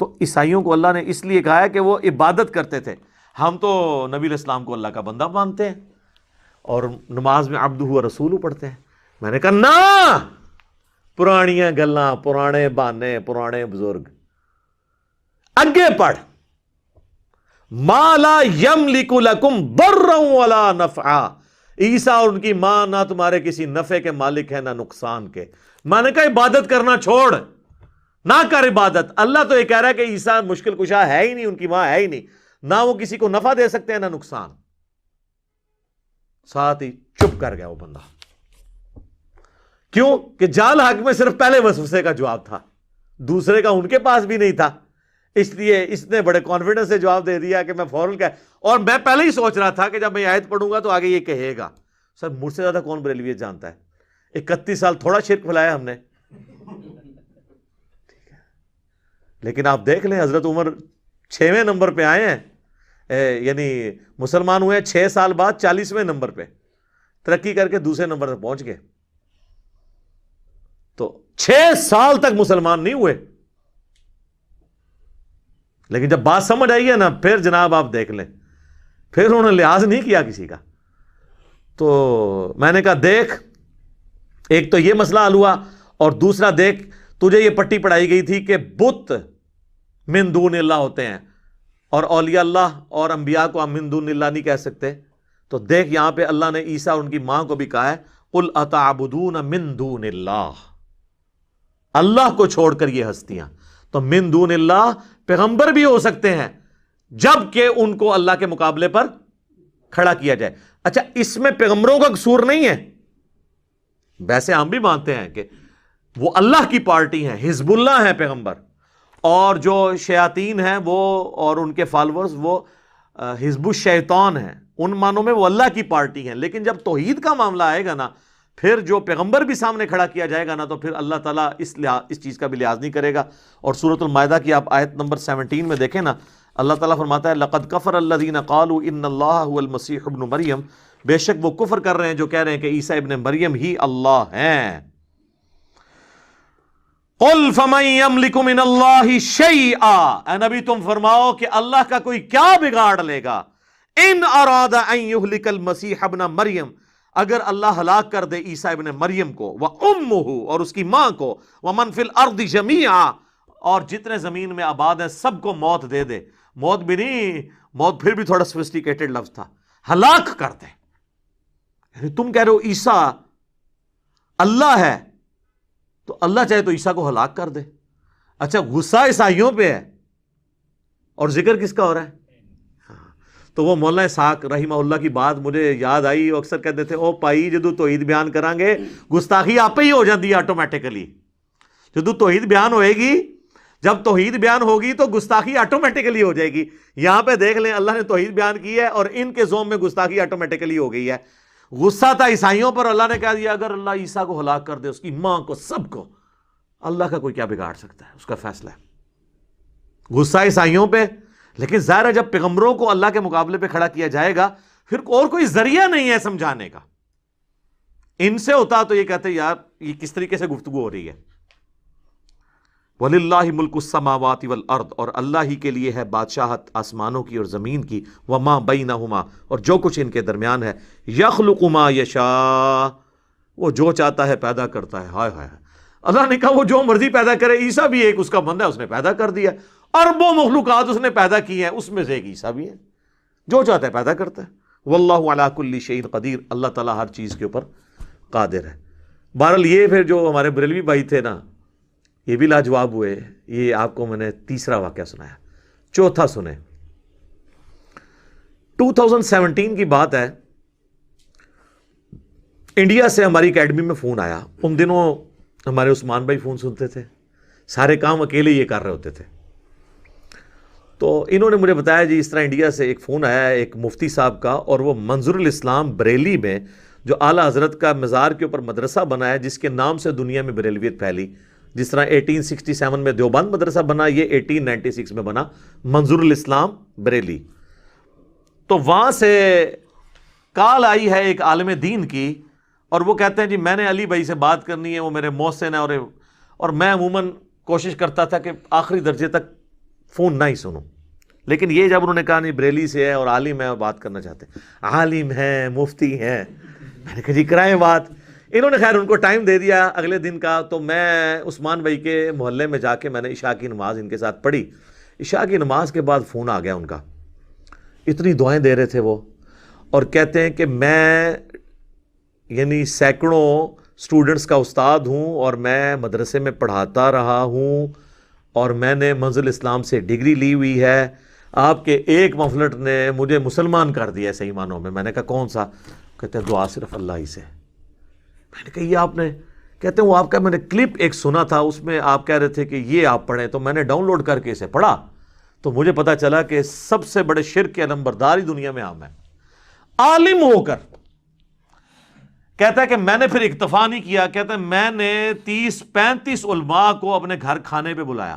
تو عیسائیوں کو اللہ نے اس لیے کہا ہے کہ وہ عبادت کرتے تھے. ہم تو نبی الاسلام کو اللہ کا بندہ مانتے ہیں اور نماز میں عبدہ و رسولہ پڑھتے ہیں. میں نے کہا نا، پرانیاں گلاں، پرانے بہانے، پرانے بزرگ. اگے پڑھ، ما لا یملک لکم ضرا ولا نفعا، عیسیٰ اور ان کی ماں نہ تمہارے کسی نفع کے مالک ہے نہ نقصان کے. میں نے کہا عبادت کرنا چھوڑ، نہ کر عبادت. اللہ تو یہ کہہ رہا ہے کہ عیسیٰ مشکل کشا ہے ہی نہیں، ان کی ماں ہے ہی نہیں، نہ وہ کسی کو نفع دے سکتے ہیں نہ نقصان. ساتھ ہی چپ کر گیا وہ بندہ. کیوں کہ جال حق میں صرف پہلے وسوسے کا جواب تھا، دوسرے کا ان کے پاس بھی نہیں تھا. اس لیے اس نے بڑے کانفیڈنس سے جواب دے دیا کہ میں فوراً کہا. اور میں پہلے ہی سوچ رہا تھا کہ جب میں آیت پڑھوں گا تو آگے یہ کہے گا سر مجھ سے زیادہ کون بریلویت جانتا ہے، 31 سال تھوڑا شرک پھیلایا ہم نے. لیکن آپ دیکھ لیں حضرت عمر 6ویں نمبر پہ آئے ہیں، یعنی مسلمان ہوئے 6 سال بعد 40ویں نمبر پہ ترقی کر کے دوسرے نمبر پہ پہنچ گئے. تو 6 سال تک مسلمان نہیں ہوئے، لیکن جب بات سمجھ آئی ہے نا پھر جناب آپ دیکھ لیں، پھر انہوں نے لحاظ نہیں کیا کسی کا. تو میں نے کہا دیکھ، ایک تو یہ مسئلہ حل ہوا، اور دوسرا دیکھ تجھے یہ پٹی پڑھائی گئی تھی کہ بت من دون اللہ ہوتے ہیں، اور اولیاء اللہ اور انبیاء کو ہم من دون اللہ نہیں کہہ سکتے. تو دیکھ یہاں پہ اللہ نے عیسیٰ اور ان کی ماں کو بھی کہا ہے قل اتعبدون من دون اللہ، اللہ کو چھوڑ کر یہ ہستیاں. تو من دون اللہ پیغمبر بھی ہو سکتے ہیں جب کہ ان کو اللہ کے مقابلے پر کھڑا کیا جائے. اچھا اس میں پیغمبروں کا قصور نہیں ہے، ویسے ہم بھی مانتے ہیں کہ وہ اللہ کی پارٹی ہیں، حزب اللہ ہیں پیغمبر، اور جو شیاطین ہیں وہ اور ان کے فالورز وہ حزب الشیطان ہیں، ان معنوں میں وہ اللہ کی پارٹی ہیں. لیکن جب توحید کا معاملہ آئے گا نا، پھر جو پیغمبر بھی سامنے کھڑا کیا جائے گا نا، تو پھر اللہ تعالیٰ اس چیز کا بھی لحاظ نہیں کرے گا. اور سورۃ المائدہ کی آپ آیت نمبر 17 میں دیکھیں نا، اللہ تعالیٰ فرماتا ہے لَقَدْ كَفَرَ الَّذِينَ قَالُوا إِنَّ اللَّهَ هُوَ الْمَسِيحُ ابْنُ مریم، بے شک وہ کفر کر رہے ہیں جو کہہ رہے ہیں کہ عیسیٰ ابن مریم ہی اللہ ہیں. قُلْ فَمَن يَمْلِكُ مِنَ اللَّهِ شَيْئًا، اے نبی تم فرماؤ کہ اللہ کا کوئی کیا بگاڑ لے گا. ان اراد ان یہلک المسیح ابن مریم، اگر اللہ ہلاک کر دے عیسیٰ ابن مریم کو، وَأُمُّهُ اور اس کی ماں کو، وَمَن فِي الْأَرْضِ جَمِيعًا اور جتنے زمین میں آباد ہیں سب کو موت دے دے. موت بھی نہیں، موت پھر بھی تھوڑا سوفسٹیکیٹڈ لفظ تھا، ہلاک کر دے. یعنی تم کہہ رہے ہو عیسیٰ اللہ ہے، تو اللہ چاہے تو عیسیٰ کو ہلاک کر دے. اچھا غصہ عیسائیوں پہ ہے اور ذکر کس کا ہو رہا ہے؟ تو وہ مولانا اسحاق رحمہ اللہ کی بات مجھے یاد آئی، وہ اکثر کہتے تھے او پائی جدو توحید بیان کریں گے گستاخی آپ ہی ہو جاتی ہے آٹومیٹیکلی. جدو توحید بیان ہوئے گی، جب توحید بیان ہوگی تو گستاخی آٹومیٹیکلی ہو جائے گی. یہاں پہ دیکھ لیں اللہ نے توحید بیان کی ہے اور ان کے زوم میں گستاخی آٹومیٹیکلی ہو گئی ہے. غصہ تھا عیسائیوں پر، اللہ نے کہہ دیا اگر اللہ عیسیٰ کو ہلاک کر دے، اس کی ماں کو، سب کو، اللہ کا کوئی کیا بگاڑ سکتا ہے، اس کا فیصلہ ہے. غصہ عیسائیوں پہ، لیکن ظاہر ہے جب پیغمبروں کو اللہ کے مقابلے پہ کھڑا کیا جائے گا پھر اور کوئی ذریعہ نہیں ہے سمجھانے کا. ان سے ہوتا تو یہ کہتے یار یہ کس طریقے سے گفتگو ہو رہی ہے. وَلِلَّهِ مُلْكُ السَّمَاوَاتِ وَالْأَرْضِ اور اللہ ہی کے لیے ہے بادشاہت آسمانوں کی اور زمین کی، وَمَا بَيْنَهُمَا اور جو کچھ ان کے درمیان ہے. يَخْلُقُ مَا يَشَاءُ وہ جو چاہتا ہے پیدا کرتا ہے. ہائے ہائے، اللہ نے کہا وہ جو مرضی پیدا کرے. عیسیٰ بھی ایک اس کا بندہ ہے، اس نے پیدا کر دیا. اربوں مخلوقات اس نے پیدا کی ہیں، اس میں سے ایک عیسیٰ بھی ہے، جو چاہتا ہے پیدا کرتا ہے. واللہ علی کل شیء قدیر، اللہ تعالیٰ ہر چیز کے اوپر قادر ہے. بہرحال یہ پھر جو ہمارے بریلوی بھائی تھے نا، یہ بھی لاجواب ہوئے. یہ آپ کو میں نے تیسرا واقعہ سنایا، چوتھا سنیں. 2017 کی بات ہے، انڈیا سے ہماری اکیڈمی میں فون آیا. ان دنوں ہمارے عثمان بھائی فون سنتے تھے، سارے کام اکیلے یہ کر رہے ہوتے تھے. تو انہوں نے مجھے بتایا جی اس طرح انڈیا سے ایک فون آیا ہے ایک مفتی صاحب کا، اور وہ منظر الاسلام بریلی میں جو اعلیٰ حضرت کا مزار کے اوپر مدرسہ بنا ہے، جس کے نام سے دنیا میں بریلویت پھیلی. جس طرح 1867 میں دیوبند مدرسہ بنا، یہ 1896 میں بنا منظر الاسلام بریلی. تو وہاں سے کال آئی ہے ایک عالم دین کی، اور وہ کہتے ہیں جی میں نے علی بھائی سے بات کرنی ہے، وہ میرے محسن ہیں، اور میں عموماً کوشش کرتا تھا کہ آخری درجے تک فون نہ ہی سنوں. لیکن یہ جب انہوں نے کہا نہیں بریلی سے ہے اور عالم ہے اور بات کرنا چاہتے ہیں، عالم ہیں مفتی ہیں، میں نے کہا جی کرائیں بات. انہوں نے خیر ان کو ٹائم دے دیا اگلے دن کا. تو میں عثمان بھائی کے محلے میں جا کے میں نے عشاء کی نماز ان کے ساتھ پڑھی. عشاء کی نماز کے بعد فون آ گیا ان کا، اتنی دعائیں دے رہے تھے وہ، اور کہتے ہیں کہ میں یعنی سینکڑوں اسٹوڈنٹس کا استاد ہوں اور میں مدرسے میں پڑھاتا رہا ہوں اور میں نے منزل اسلام سے ڈگری لی ہوئی ہے. آپ کے ایک مفلٹ نے مجھے مسلمان کر دیا صحیح معنوں میں. میں نے کہا کون سا؟ کہتے ہیں دعا صرف اللہ ہی سے. میں نے کہا یہ آپ نے؟ کہتے ہیں وہ آپ کا میں نے کلپ ایک سنا تھا، اس میں آپ کہہ رہے تھے کہ یہ آپ پڑھیں، تو میں نے ڈاؤن لوڈ کر کے اسے پڑھا تو مجھے پتا چلا کہ سب سے بڑے شرک کے نمبرداری دنیا میں عام ہے. عالم ہو کر کہتا ہے کہ میں نے پھر اکتفا نہیں کیا، کہتا ہے میں نے 30-35 علماء کو اپنے گھر کھانے پہ بلایا.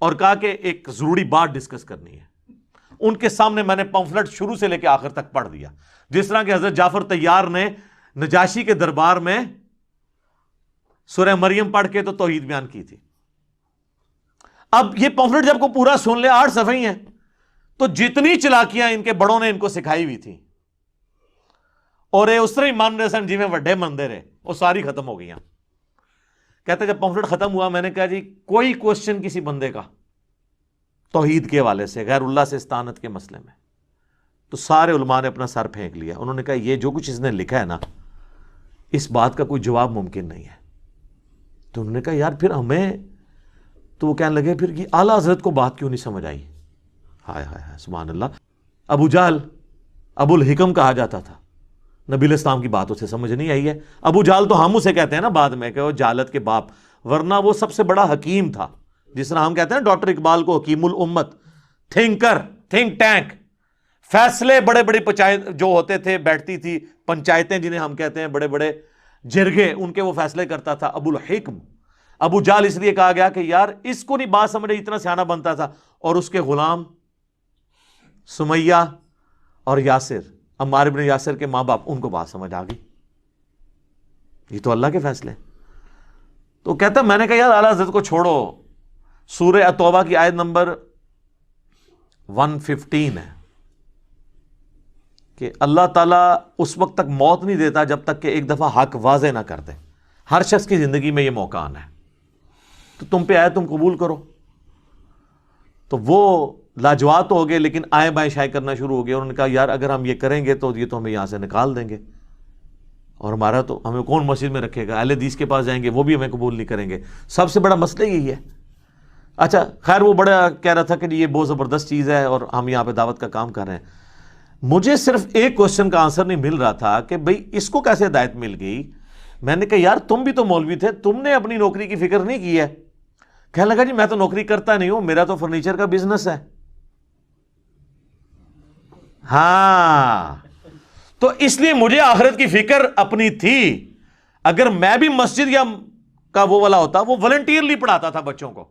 اور کہا کہ ایک ضروری بات ڈسکس کرنی ہے. ان کے سامنے میں نے پمفلٹ شروع سے لے کے آخر تک پڑھ دیا, جس طرح کہ حضرت جعفر طیار نے نجاشی کے دربار میں سورہ مریم پڑھ کے تو توحید بیان کی تھی. اب یہ پمفلٹ جب کو پورا سن لے, 8 صفحے ہیں, تو جتنی چلاکیاں ان کے بڑوں نے ان کو سکھائی ہوئی تھی اور اس طرح مان رہے سن جی میں وڈے مندر ہے, وہ ساری ختم ہو گئی. کہتے جب پمفلٹ ختم ہوا میں نے کہا جی کوئی کوشچن کسی بندے کا توحید کے حوالے سے, غیر اللہ سے استعانت کے مسئلے میں, تو سارے علماء نے اپنا سر پھینک لیا. انہوں نے کہا یہ جو کچھ اس نے لکھا ہے نا, اس بات کا کوئی جواب ممکن نہیں ہے. تو انہوں نے کہا یار پھر ہمیں, تو وہ کہنے لگے پھر کہ اعلیٰ حضرت کو بات کیوں نہیں سمجھ آئی. ہائے ہائے ہائے سبحان اللہ. ابو جہل ابو الحکم کہا جاتا تھا, نبی علیہ السلام کی بات اسے سمجھ نہیں آئی ہے. ابو جہل تو ہم اسے کہتے ہیں نا بعد میں کہ وہ جہالت کے باپ, ورنہ وہ سب سے بڑا حکیم تھا. جس طرح ہم کہتے ہیں ڈاکٹر اقبال کو حکیم الامت, تھنکر, تھنک ٹینک, فیصلے بڑے بڑے جو ہوتے تھے, بیٹھتی تھی پنچایتیں جنہیں ہم کہتے ہیں, بڑے بڑے جرگے, ان کے وہ فیصلے کرتا تھا ابو الحکم. ابو جہل اس لیے کہا گیا کہ یار اس کو نہیں بات سمجھ, اتنا سیانہ بنتا تھا. اور اس کے غلام سمیہ اور یاسر, عمار ابن یاسر کے ماں باپ, ان کو بات سمجھ آ گئی. یہ تو اللہ کے فیصلے. تو کہتا میں نے کہا یار اعلیٰ حضرت کو چھوڑو, سورہ التوبہ کی آیت نمبر 115 ہے کہ اللہ تعالیٰ اس وقت تک موت نہیں دیتا جب تک کہ ایک دفعہ حق واضح نہ کر دے. ہر شخص کی زندگی میں یہ موقع آنا ہے, تو تم پہ آئے تم قبول کرو. تو وہ لاجواب تو ہو گئے, لیکن آئیں بائیں شائع کرنا شروع ہو گئے. انہوں نے کہا یار اگر ہم یہ کریں گے تو یہ تو ہمیں یہاں سے نکال دیں گے, اور ہمارا تو ہمیں کون مسجد میں رکھے گا. اہل حدیث کے پاس جائیں گے وہ بھی ہمیں قبول نہیں کریں گے. سب سے بڑا مسئلہ یہی ہے. اچھا خیر, وہ بڑا کہہ رہا تھا کہ یہ بہت زبردست چیز ہے اور ہم یہاں پہ دعوت کا کام کر رہے ہیں. مجھے صرف ایک کوشچن کا آنسر نہیں مل رہا تھا کہ بھئی اس کو کیسے ہدایت مل گئی. میں نے کہا یار تم بھی تو مولوی تھے, تم نے اپنی نوکری کی فکر نہیں کی ہے. کہنے لگا جی میں تو نوکری کرتا نہیں ہوں, میرا تو فرنیچر کا بزنس ہے. ہاں, تو اس لیے مجھے آخرت کی فکر اپنی تھی. اگر میں بھی مسجد یا کا وہ والا ہوتا, وہ والنٹیئرلی پڑھاتا تھا بچوں کو.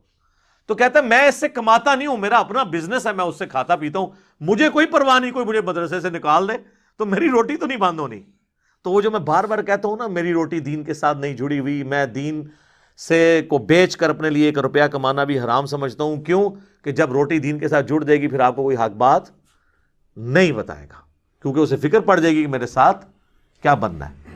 تو کہتا ہے میں اس سے کماتا نہیں ہوں, میرا اپنا بزنس ہے, میں اس سے کھاتا پیتا ہوں, مجھے کوئی پرواہ نہیں, کوئی مجھے مدرسے سے نکال دے تو میری روٹی تو نہیں بند ہونی. تو وہ جو میں بار بار کہتا ہوں نا, میری روٹی دین کے ساتھ نہیں جڑی ہوئی, میں دین سے کو بیچ کر اپنے لیے 1 روپیہ کمانا بھی حرام سمجھتا ہوں. کیوں کہ جب روٹی دین کے ساتھ جڑ جائے گی پھر آپ کو کوئی حق بات نہیں بتائے گا, کیونکہ اسے فکر پڑ جائے گی کہ میرے ساتھ کیا بننا ہے.